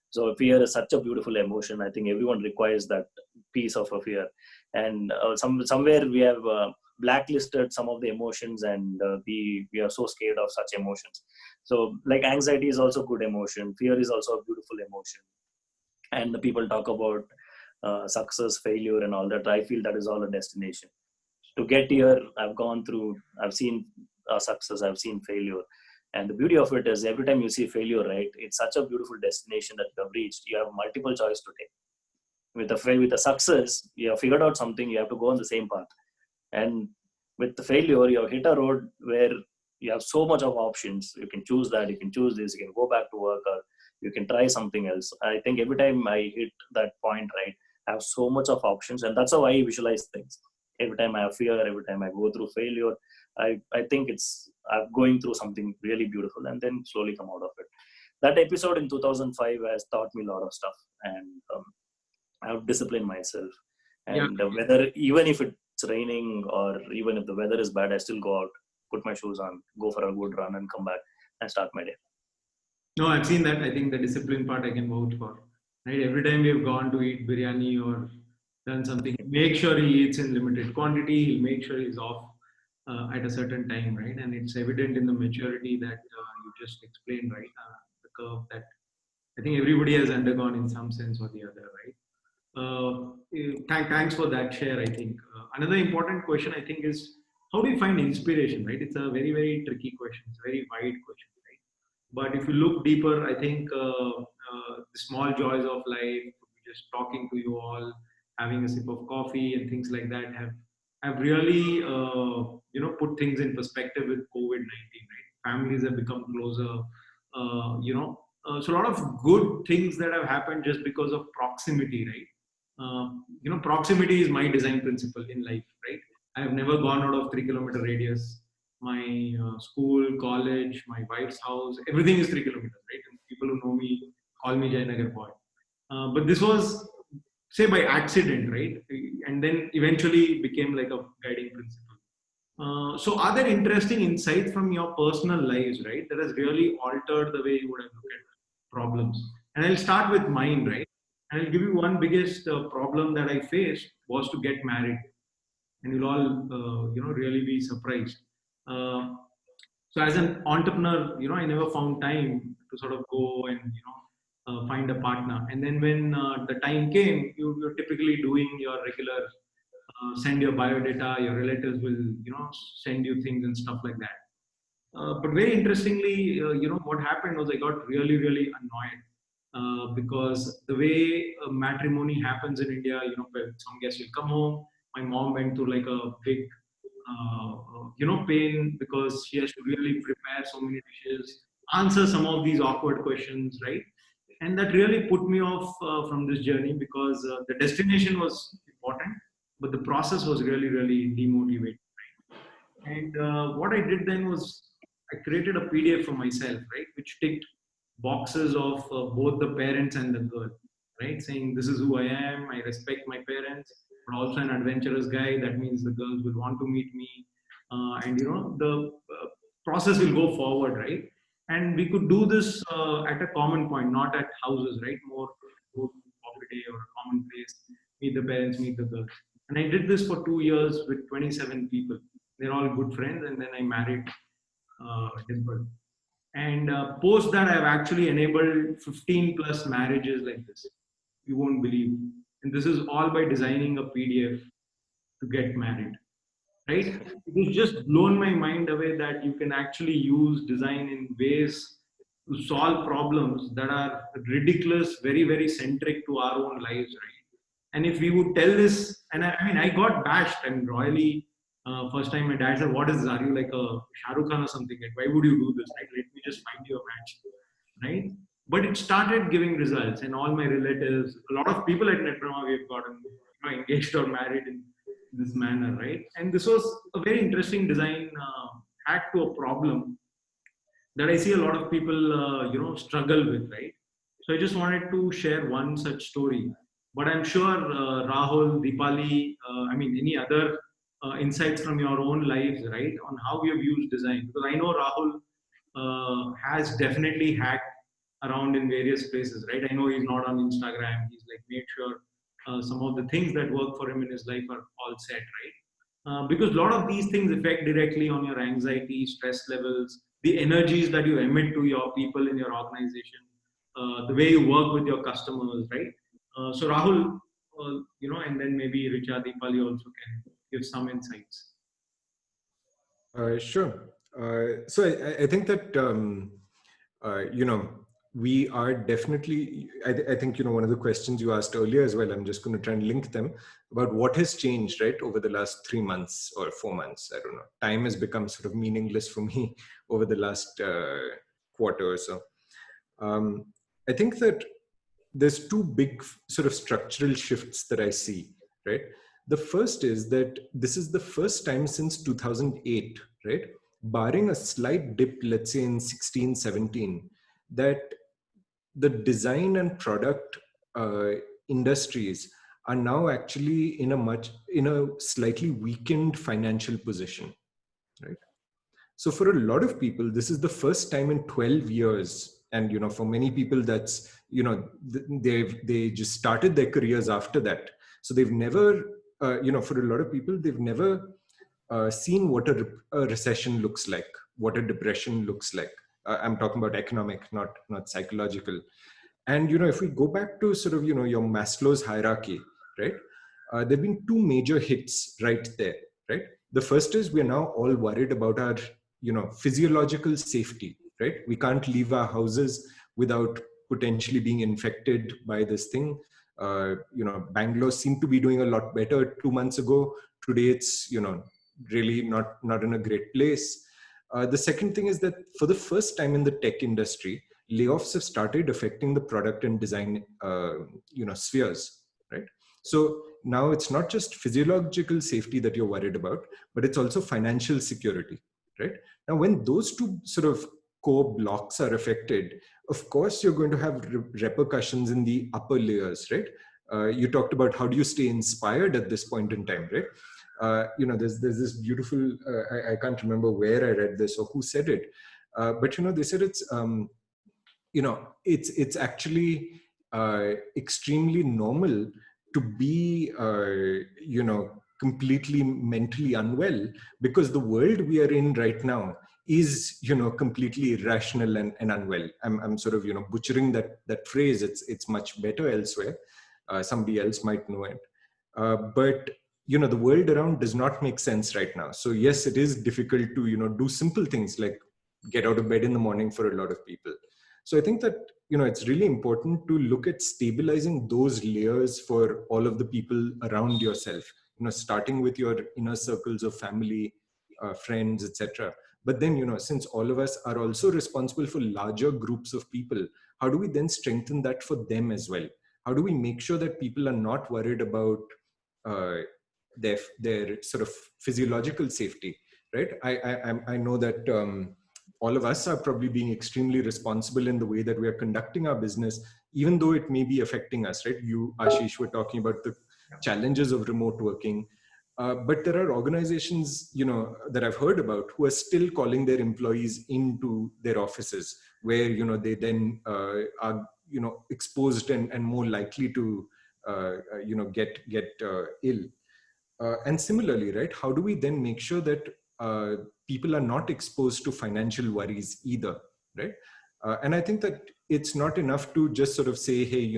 So fear is such a beautiful emotion. I think everyone requires that piece of a fear. And somewhere we have blacklisted some of the emotions, and we are so scared of such emotions. So like anxiety is also good emotion. Fear is also a beautiful emotion. And the people talk about success, failure, and all that. I feel that is all a destination. To get here, I've seen success, I've seen failure. And the beauty of it is every time you see failure, right, it's such a beautiful destination that you have reached. You have multiple choice to take. With the success, you have figured out something, you have to go on the same path. And with the failure, you have hit a road where you have so much of options. You can choose that, you can choose this, you can go back to work, or you can try something else. I think every time I hit that point, right, I have so much of options, and that's how I visualize things. Every time I have fear, every time I go through failure, I think I'm going through something really beautiful, and then slowly come out of it. That episode in 2005 has taught me a lot of stuff, and I have disciplined myself. And whether, even if it's raining or even if the weather is bad, I still go out, put my shoes on, go for a good run, and come back and start my day. No, I've seen that. I think the discipline part I can vouch for. Right? Every time we've gone to eat biryani or done something, make sure he eats in limited quantity. He'll make sure he's off at a certain time, right? And it's evident in the maturity that you just explained, right? The curve that I think everybody has undergone in some sense or the other, right? Thanks for that share. I think another important question I think is, how do you find inspiration, right? It's a very tricky question. It's a very wide question, right? But if you look deeper, I think the small joys of life, just talking to you all, having a sip of coffee and things like that have really put things in perspective with COVID-19, right? Families have become closer, so a lot of good things that have happened just because of proximity, right? Proximity is my design principle in life, right? I have never gone out of 3-kilometer radius. My school, college, my wife's house, everything is 3 kilometers, right? And people who know me call me Jayanagar boy. But this was, say, by accident, right? And then eventually became like a guiding principle. So are there interesting insights from your personal lives, right, that has really altered the way you would have looked at problems? And I'll start with mine, right? And I'll give you one biggest problem that I faced was to get married. And you'll all, really be surprised. So as an entrepreneur, I never found time to sort of go and, find a partner. And then when the time came, you're typically doing your regular send your biodata, your relatives will, send you things and stuff like that. But very interestingly, what happened was I got really, really annoyed because the way matrimony happens in India, some guests will come home. My mom went through like a big, pain because she has to really prepare so many dishes, answer some of these awkward questions, right? And that really put me off from this journey because the destination was important, but the process was really, really demotivating. And what I did then was I created a PDF for myself, right, which ticked boxes of both the parents and the girl, right, saying this is who I am, I respect my parents, but also an adventurous guy. That means the girls will want to meet me, and the process will go forward, right? And we could do this at a common point, not at houses, right? More go to coffee day or a common place, meet the parents, meet the girls. And I did this for 2 years with 27 people. They're all good friends, and then I married Dimple. And post that, I've actually enabled 15 plus marriages like this. You won't believe. And this is all by designing a PDF to get married, right? It has just blown my mind away that you can actually use design in ways to solve problems that are ridiculous, very, very centric to our own lives, right? And if we would tell this, and I mean, I got bashed and royally. First time my dad said, "What is this? Are you like a Shah Rukh Khan or something? Like, why would you do this? Right? Let me just find you a match, right?" But it started giving results, and all my relatives, a lot of people at NetBramha, we've gotten engaged or married in this manner, right? And this was a very interesting design hack to a problem that I see a lot of people, struggle with, right? So I just wanted to share one such story. But I'm sure Rahul, Deepali, any other insights from your own lives, right, on how you have used design. Because I know Rahul has definitely hacked around in various places, right? I know he's not on Instagram. He's like made sure some of the things that work for him in his life are all set, right? Because a lot of these things affect directly on your anxiety, stress levels, the energies that you emit to your people in your organization, the way you work with your customers, right? So Rahul, and then maybe Richa, Deepali also can give some insights. Sure. So I think that, we are definitely, I think, one of the questions you asked earlier as well, I'm just going to try and link them about what has changed, right, over the last 3 months or 4 months. I don't know. Time has become sort of meaningless for me over the last quarter or so. I think that there's two big sort of structural shifts that I see, right? The first is that this is the first time since 2008, right? Barring a slight dip, let's say in 16, 17, that the design and product industries are now actually in a slightly weakened financial position, right? So for a lot of people, this is the first time in 12 years. And, for many people, that's, they just started their careers after that. So they've never, for a lot of people, they've never seen what a recession looks like, what a depression looks like. I'm talking about economic, not psychological. And, if we go back to sort of, your Maslow's hierarchy, right? There have been two major hits right there, right? The first is we're now all worried about our, physiological safety, right? We can't leave our houses without potentially being infected by this thing. Bangalore seemed to be doing a lot better 2 months ago. Today it's, really not in a great place. The second thing is that for the first time in the tech industry, layoffs have started affecting the product and design, spheres, right? So now it's not just physiological safety that you're worried about, but it's also financial security, right? Now, when those two sort of core blocks are affected, of course, you're going to have repercussions in the upper layers, right? You talked about how do you stay inspired at this point in time, right? There's this beautiful, I can't remember where I read this or who said it, but, they said it's, it's actually extremely normal to be, completely mentally unwell, because the world we are in right now is, completely irrational and unwell. I'm sort of, butchering that phrase. It's much better elsewhere. Somebody else might know it. But, the world around does not make sense right now. So yes, it is difficult to, do simple things like get out of bed in the morning for a lot of people. So I think that, it's really important to look at stabilizing those layers for all of the people around yourself, starting with your inner circles of family, friends, etc. But then, since all of us are also responsible for larger groups of people, how do we then strengthen that for them as well? How do we make sure that people are not worried about their sort of physiological safety, right? I know that all of us are probably being extremely responsible in the way that we are conducting our business, even though it may be affecting us, right? You, Aashish, were talking about the challenges of remote working. But there are organizations, that I've heard about who are still calling their employees into their offices, where, they then are, exposed and more likely to, get ill. And similarly, right, how do we then make sure that people are not exposed to financial worries either, right? And I think that it's not enough to just sort of say, hey,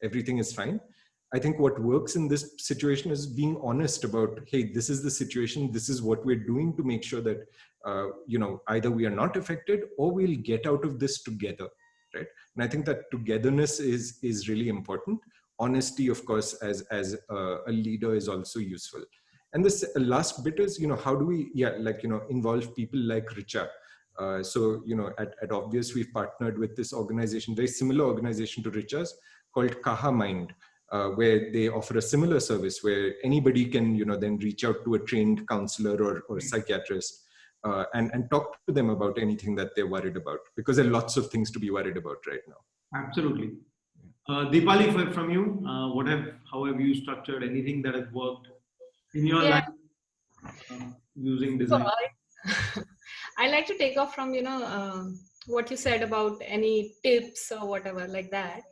everything is fine. I think what works in this situation is being honest about, hey, this is the situation, this is what we're doing to make sure that, either we are not affected or we'll get out of this together, right? And I think that togetherness is really important. Honesty, of course, as a leader is also useful. And this last bit is, how do we, involve people like Richa? So, at Obvious, we've partnered with this organization, very similar organization to Richa's, called Kaha Mind, where they offer a similar service where anybody can, then reach out to a trained counselor or psychiatrist and talk to them about anything that they're worried about, because there are lots of things to be worried about right now. Absolutely. Deepali, from you, how have you structured anything that has worked in your life using design? So I like to take off from what you said about any tips or whatever like that.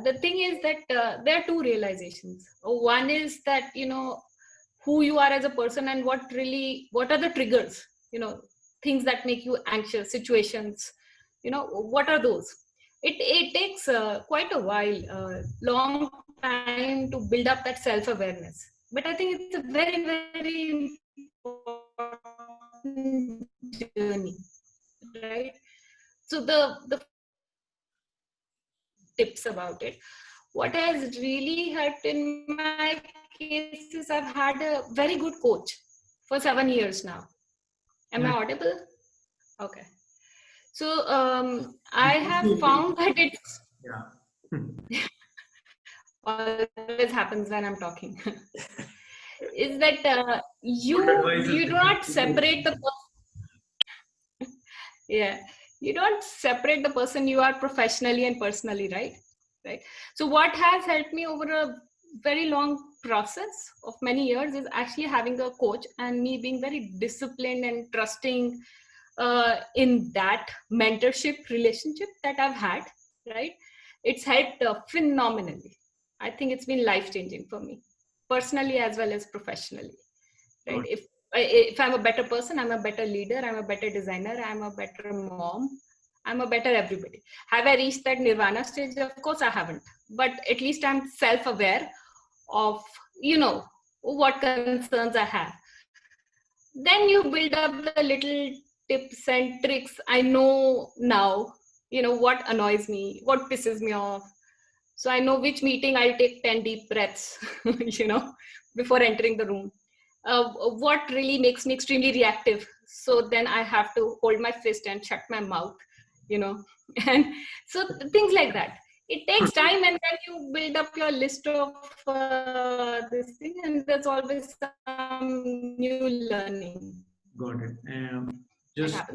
The thing is that there are two realizations. One is that who you are as a person and what are the triggers, things that make you anxious, situations, what are those? It takes quite a while, long time to build up that self-awareness. But I think it's a very, very important journey, right? So the tips about it. What has really helped in my case is I've had a very good coach for 7 years now. Am I audible? Okay. So I have found that it's always happens when I'm talking. Is that you do not separate the person. Yeah, you don't separate the person you are professionally and personally, right? So what has helped me over a very long process of many years is actually having a coach and me being very disciplined and trusting in that mentorship relationship that I've had, right? It's helped phenomenally. I think it's been life-changing for me, personally as well as professionally, right? If I'm a better person, I'm a better leader, I'm a better designer, I'm a better mom, I'm a better everybody. Have I reached that nirvana stage? Of course I haven't, but at least I'm self-aware of, what concerns I have. Then you build up the little tips and tricks. I know now, what annoys me, what pisses me off. So I know which meeting I'll take 10 deep breaths, before entering the room. What really makes me extremely reactive. So then I have to hold my fist and shut my mouth, and so things like that. It takes time, and then you build up your list of this thing, and there's always some new learning. Got it.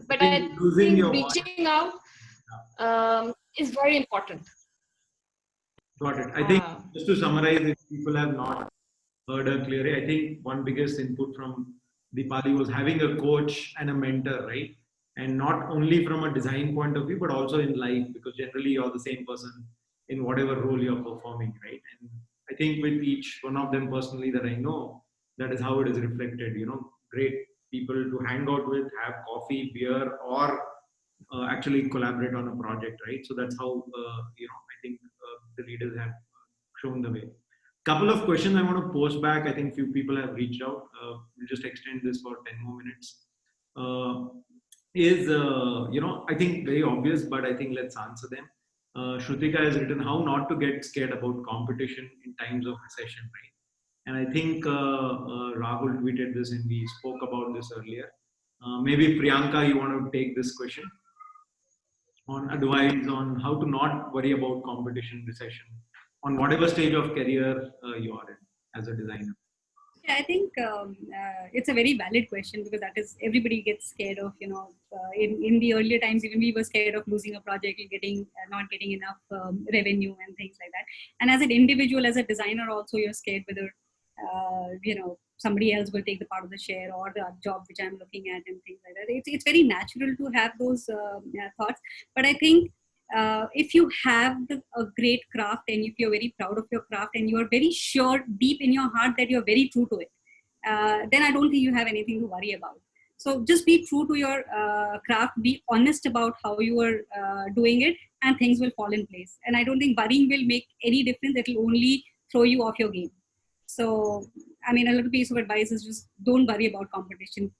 But I think reaching out is very important. Got it. I think just to summarize, if people have not heard her clearly, I think one biggest input from Deepali was having a coach and a mentor, right? And not only from a design point of view, but also in life, because generally you're the same person in whatever role you're performing, right? And I think with each one of them personally that I know, that is how it is reflected, great people to hang out with, have coffee, beer, or actually collaborate on a project, right? So that's how, I think the leaders have shown the way. Couple of questions I want to post back. I think few people have reached out. We'll just extend this for 10 more minutes. I think very obvious, but I think let's answer them. Shrutika has written how not to get scared about competition in times of recession, right? And I think Rahul tweeted this and we spoke about this earlier. Maybe Priyanka, you want to take this question on advice on how to not worry about competition, recession, on whatever stage of career you are in as a designer. Yeah, I think it's a very valid question because that is everybody gets scared of. In the earlier times, even we were scared of losing a project, getting not getting enough revenue and things like that. And as an individual, as a designer, also you're scared whether somebody else will take the part of the share or the job which I'm looking at and things like that. It's very natural to have those thoughts, but I think. If you have a great craft and if you're very proud of your craft and you're very sure deep in your heart that you're very true to it, then I don't think you have anything to worry about. So just be true to your craft, be honest about how you are doing it, and things will fall in place. And I don't think worrying will make any difference. It will only throw you off your game. So, I mean, a little piece of advice is just don't worry about competition.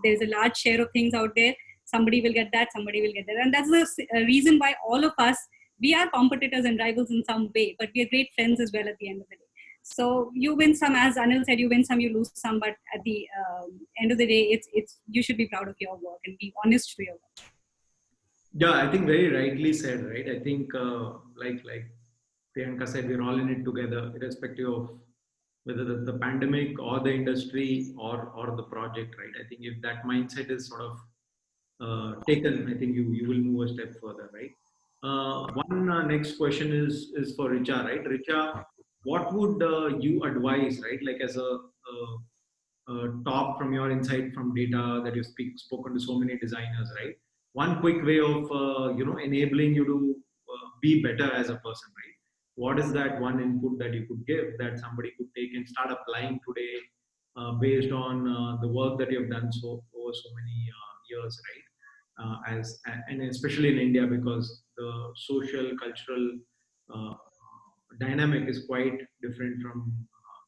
There's a large share of things out there. Somebody will get that, somebody will get that. And that's the reason why all of us, we are competitors and rivals in some way, but we are great friends as well at the end of the day. So you win some, as Anil said, you win some, you lose some, but at the end of the day, it's you should be proud of your work and be honest to your work. Yeah, I think very rightly said, right? I think like Priyanka said, we're all in it together, irrespective of whether the pandemic or the industry or the project, right? I think if that mindset is sort of taken, I think you will move a step further, right? One next question is for Richa, right? Richa, what would you advise, right? Like as a talk from your insight from data that you've spoken to so many designers, right? One quick way of enabling you to be better as a person, right? What is that one input that you could give that somebody could take and start applying today based on the work that you've done over so many years, right? And especially in India, because the social cultural dynamic is quite different from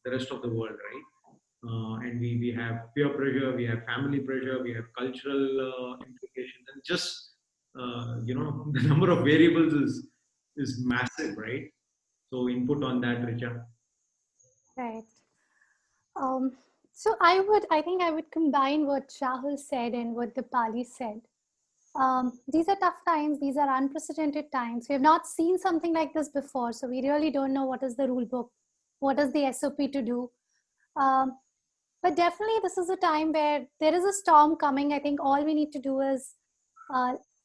the rest of the world, right? And we have peer pressure, we have family pressure, we have cultural implications, and just the number of variables is massive, right? So input on that, Richa. Right. So I think I would combine what Rahul said and what Deepali said. These are tough times. These are unprecedented times. We have not seen something like this before. So we really don't know what is the rule book, what is the SOP to do. But definitely this is a time where there is a storm coming. I think all we need to do is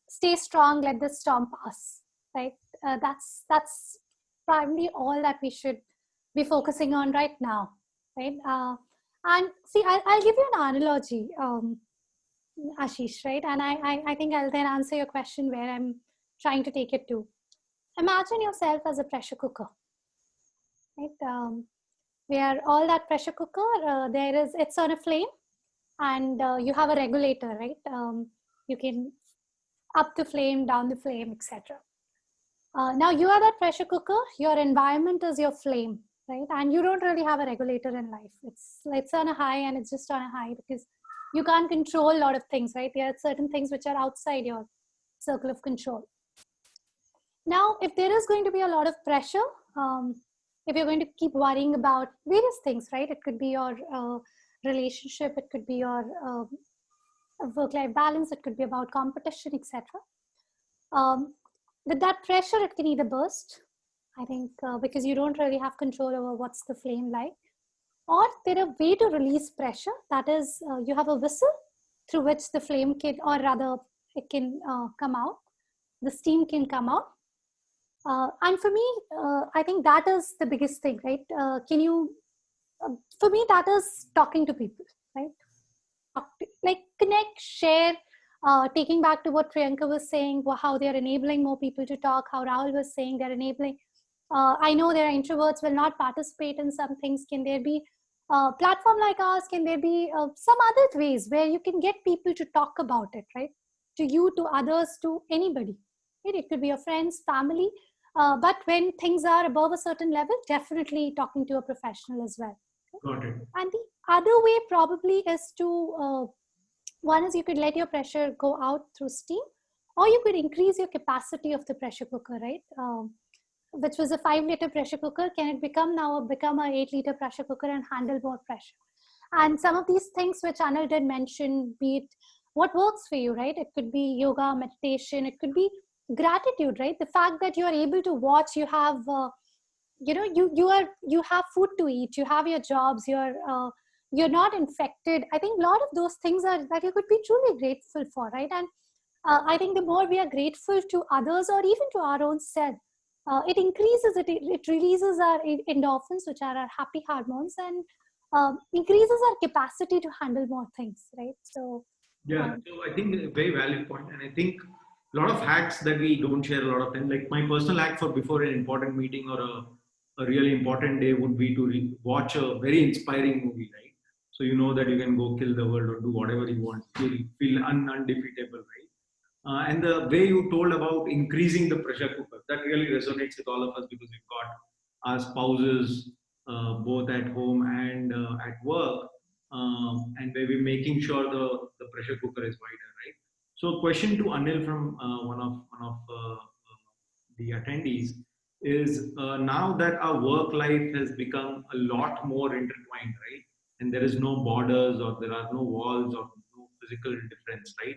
stay strong, let the storm pass, right? That's primarily all that we should be focusing on right now, right? And see, I'll give you an analogy, Aashish, right? And I think I'll then answer your question where I'm trying to take it to. Imagine yourself as a pressure cooker, right? Where all that pressure cooker, it's on a flame, and you have a regulator, right? You can up the flame, down the flame, etc. Now you are that pressure cooker. Your environment is your flame, right? And you don't really have a regulator in life. It's on a high, and it's just on a high because you can't control a lot of things, right? There are certain things which are outside your circle of control. Now, if there is going to be a lot of pressure, if you're going to keep worrying about various things, right? It could be your relationship, it could be your work-life balance, it could be about competition, etc. With that pressure, it can either burst, I think, because you don't really have control over what's the flame like, or there are way to release pressure. That is, you have a whistle through which the flame can, or rather, it can come out. The steam can come out. And for me, I think that is the biggest thing, right? For me, that is talking to people, right? Like connect, share, taking back to what Priyanka was saying, how they're enabling more people to talk, how Rahul was saying they're enabling. I know there are introverts will not participate in some things. Can there be a platform like ours? Can there be some other ways where you can get people to talk about it, right? To you, to others, to anybody. Right? It could be your friends, family. But when things are above a certain level, definitely talking to a professional as well. Got it. And the other way probably is to, one is you could let your pressure go out through steam, or you could increase your capacity of the pressure cooker, right? Which was a 5-liter pressure cooker. Can it become a 8-liter pressure cooker and handle more pressure? And some of these things which Anil did mention, be it what works for you, right? It could be yoga, meditation, it could be gratitude, right? The fact that you are able to watch, you have, you have food to eat, you have your jobs, you're not infected. I think a lot of those things are that you could be truly grateful for, right? And I think the more we are grateful to others or even to our own self, it increases, it releases our endorphins, which are our happy hormones, and increases our capacity to handle more things, right? So yeah, so I think a very valid point, and I think a lot of hacks that we don't share a lot of time. Like my personal hack for before an important meeting or a really important day would be to watch a very inspiring movie, right? So you know that you can go kill the world or do whatever you want, feel undefeatable, right? And the way you told about increasing the pressure cooker, that really resonates with all of us because we've got our spouses both at home and at work, and where we're making sure the pressure cooker is wider, right? So, question to Anil from one of the attendees is now that our work life has become a lot more intertwined, right? And there is no borders or there are no walls or no physical difference, right?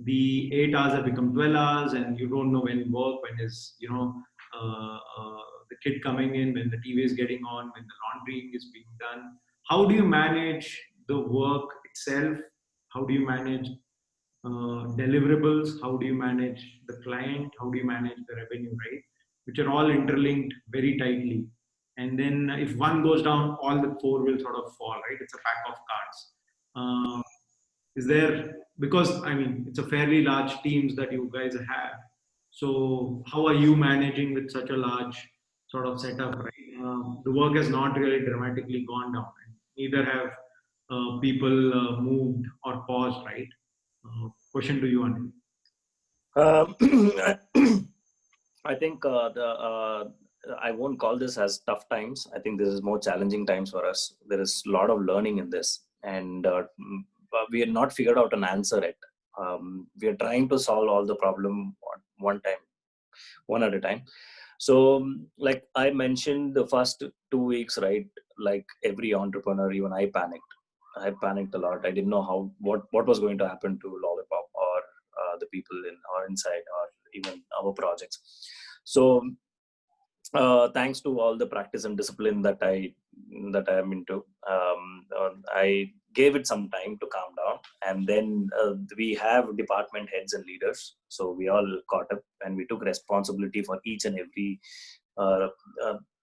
The 8 hours have become 12 hours, and you don't know when work, when is, the kid coming in, when the TV is getting on, when the laundry is being done. How do you manage the work itself? How do you manage deliverables? How do you manage the client? How do you manage the revenue, right? Which are all interlinked very tightly. And then if one goes down, all the four will sort of fall, right? It's a pack of cards. Is there, because I mean, it's a fairly large teams that you guys have. So how are you managing with such a large sort of setup, right? The work has not really dramatically gone down. Neither have people moved or paused, right? Question to you, Anil. I think I won't call this as tough times. I think this is more challenging times for us. There is a lot of learning in this, and we have not figured out an answer yet. We are trying to solve all the problem one at a time. So, like I mentioned, the first 2 weeks, right? Like every entrepreneur, even I panicked a lot. I didn't know what was going to happen to Lollypop or the people inside or even our projects. So thanks to all the practice and discipline that I am into, I gave it some time to calm down, and then we have department heads and leaders, so we all caught up and we took responsibility for each and every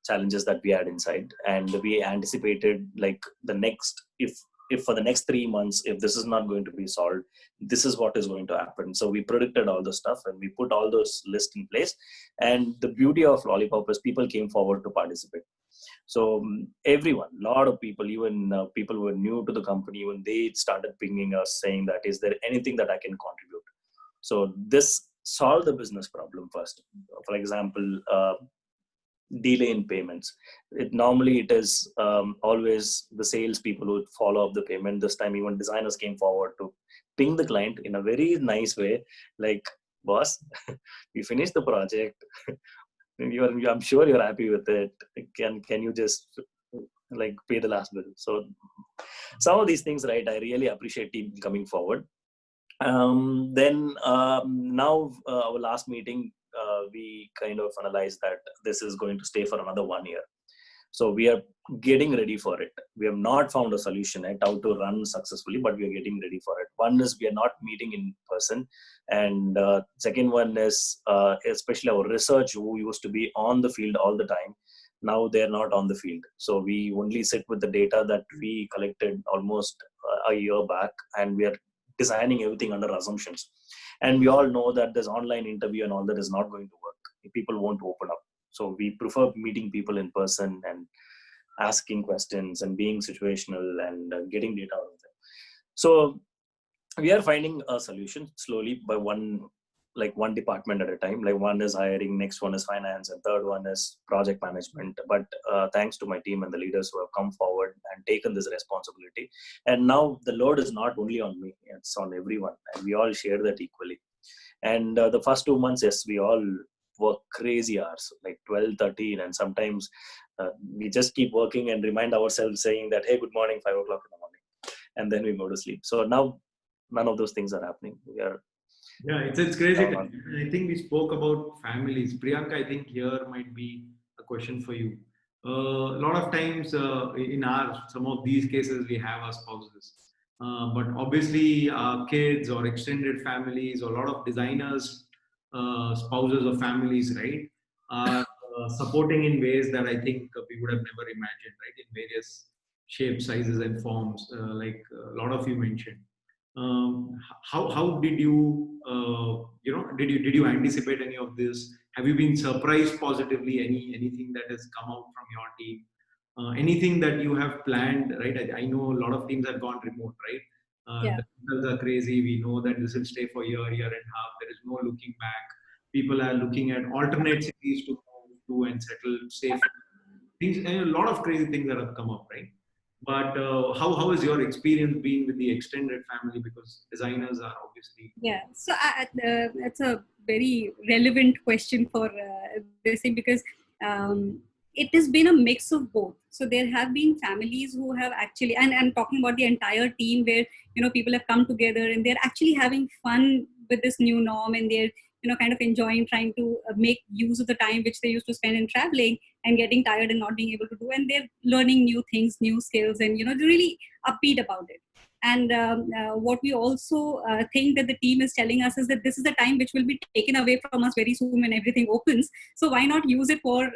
challenges that we had inside, and we anticipated like the next, if for the next 3 months, if this is not going to be solved, this is what is going to happen. So we predicted all the stuff and we put all those lists in place. And the beauty of Lollypop is people came forward to participate. So everyone, a lot of people, even people who were new to the company, when they started pinging us saying that, is there anything that I can contribute? So this solved the business problem first. For example, delay in payments. Normally it is always the sales people who follow up the payment. This time even designers came forward to ping the client in a very nice way, like, boss, we finished the project. I'm sure you're happy with it. Can you just like pay the last bill? So some of these things, right, I really appreciate team coming forward. Then now our last meeting, we kind of analyzed that this is going to stay for another 1 year. So we are getting ready for it. We have not found a solution yet how to run successfully, but we are getting ready for it. One is we are not meeting in person. And second one is especially our research, who used to be on the field all the time. Now they're not on the field. So we only sit with the data that we collected almost a year back, and we are designing everything under assumptions. And we all know that this online interview and all that is not going to work. People won't open up. So we prefer meeting people in person and asking questions and being situational and getting data out of them. So we are finding a solution slowly by one like one department at a time. Like one is hiring, next one is finance, and third one is project management. But thanks to my team and the leaders who have come forward and taken this responsibility. And now the load is not only on me, it's on everyone. And we all share that equally. And the first 2 months, yes, we all work crazy hours, like 12, 13. And sometimes we just keep working and remind ourselves saying that, hey, good morning, 5 o'clock in the morning. And then we go to sleep. So now none of those things are happening. We are it's crazy. I think we spoke about families. Priyanka, I think here might be a question for you. A lot of times in some of these cases, we have our spouses. But obviously, our kids or extended families or a lot of designers, spouses or families, right, are supporting in ways that I think we would have never imagined, right, in various shapes, sizes, and forms, like a lot of you mentioned. How did you did you anticipate any of this? Have you been surprised positively? Anything that has come out from your team? Anything that you have planned, right? I know a lot of teams have gone remote, right? Yeah. The results are crazy. We know that this will stay for a year and a half. There is no looking back. People are looking at alternate cities to move to and settle safe. Things, a lot of crazy things that have come up, right? But how has your experience been with the extended family? Because designers are obviously So that's a very relevant question for this thing, because it has been a mix of both. So there have been families who have actually, and I'm talking about the entire team, where people have come together and they're actually having fun with this new norm, and they're kind of enjoying trying to make use of the time which they used to spend in traveling and getting tired and not being able to do, and they're learning new things, new skills, and they're really upbeat about it. And what we also think that the team is telling us is that this is the time which will be taken away from us very soon when everything opens. So why not use it for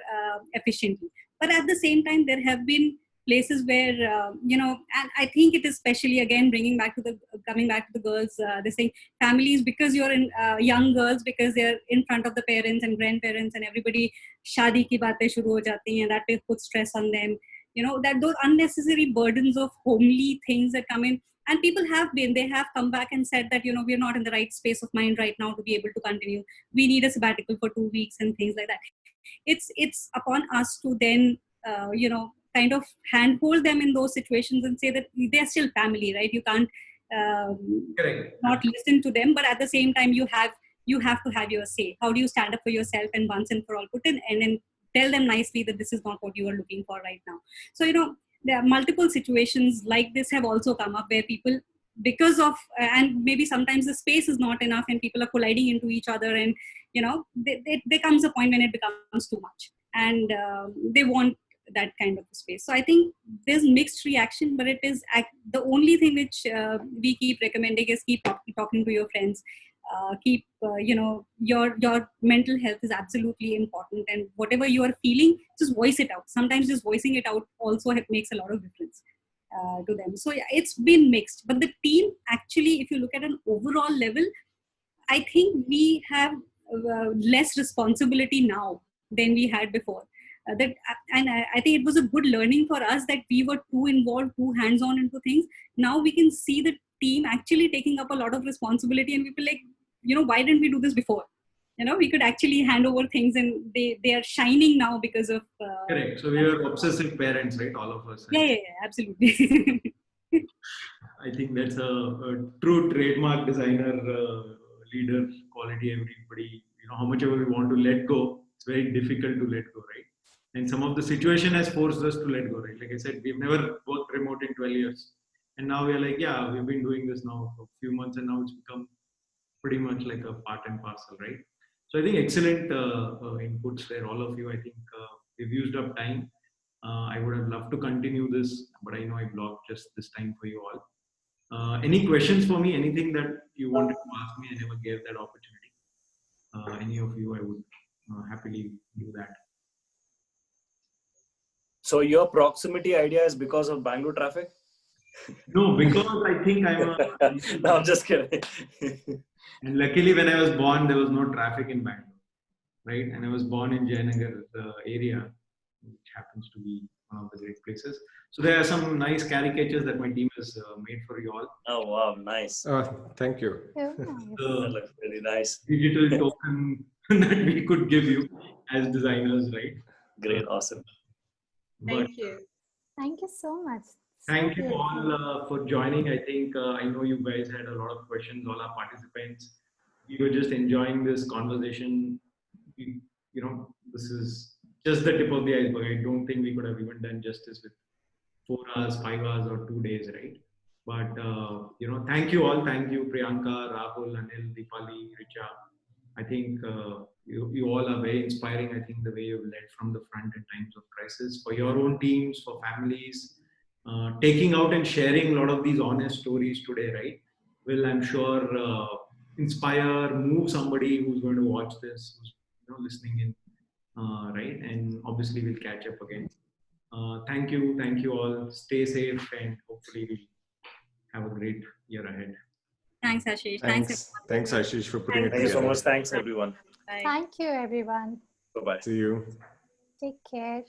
efficiently? But at the same time, there have been places where, and I think it is especially, again, coming back to the girls, this thing, families, because you're in young girls, because they're in front of the parents and grandparents and everybody, shadi ki baatein shuru ho jati hain, and that puts stress on them. That those unnecessary burdens of homely things that come in. And people they have come back and said that, we're not in the right space of mind right now to be able to continue. We need a sabbatical for 2 weeks and things like that. It's upon us to then, kind of handhold them in those situations and say that they're still family, right? You can't not listen to them, but at the same time, you have to have your say. How do you stand up for yourself and once and for all put in, and then tell them nicely that this is not what you are looking for right now. So, there are multiple situations like this have also come up where people, because of, and maybe sometimes the space is not enough and people are colliding into each other, and, there comes a point when it becomes too much, and they want that kind of space. So I think there's mixed reaction, but it is the only thing which we keep recommending is keep talking to your friends. Keep your mental health is absolutely important, and whatever you are feeling, just voice it out. Sometimes just voicing it out also makes a lot of difference to them. So yeah, it's been mixed, but the team actually, if you look at an overall level, I think we have less responsibility now than we had before. I think it was a good learning for us that we were too involved, too hands-on into things. Now we can see the team actually taking up a lot of responsibility, and we feel like, why didn't we do this before? We could actually hand over things, and they are shining now because of. Correct. So we are obsessive parents, right? All of us. Right? Yeah, absolutely. I think that's a true trademark designer leader quality. Everybody, how much ever we want to let go, it's very difficult to let go, right? And some of the situation has forced us to let go, right? Like I said, we've never worked remote in 12 years. And now we're like, yeah, we've been doing this now for a few months, and now it's become pretty much like a part and parcel, right? So I think excellent inputs there, all of you. I think we've used up time. I would have loved to continue this, but I know I blocked just this time for you all. Any questions for me? Anything that you wanted to ask me? I never gave that opportunity. Any of you, I would happily do that. So your proximity idea is because of Bangalore traffic? No, because I think I'm No, I'm just kidding. And luckily, when I was born, there was no traffic in Bangalore, right? And I was born in Jayanagar area, which happens to be one of the great places. So there are some nice caricatures that my team has made for you all. Oh wow, nice. Thank you. So nice. That looks very nice. Digital token that we could give you as designers, right? Great, awesome. Thank you. Thank you so much. Thank So you beautiful. all for joining. I think I know you guys had a lot of questions, all our participants. We were just enjoying this conversation. You know, this is just the tip of the iceberg. I don't think we could have even done justice with 4 hours, 5 hours, or 2 days, right? But you know, thank you all. Thank you, Priyanka, Rahul, Anil, Deepali, Richa. I think you all are very inspiring. I think the way you've led from the front in times of crisis for your own teams, for families, taking out and sharing a lot of these honest stories today, right? Will, I'm sure, inspire, move somebody who's going to watch this, who's listening in, right? And obviously, we'll catch up again. Thank you all. Stay safe, and hopefully, we'll have a great year ahead. Thanks, Aashish. Thanks, Aashish, for putting it Thank you so together. much. Thanks everyone. Bye. Thank you, everyone. Bye bye. See you. Take care.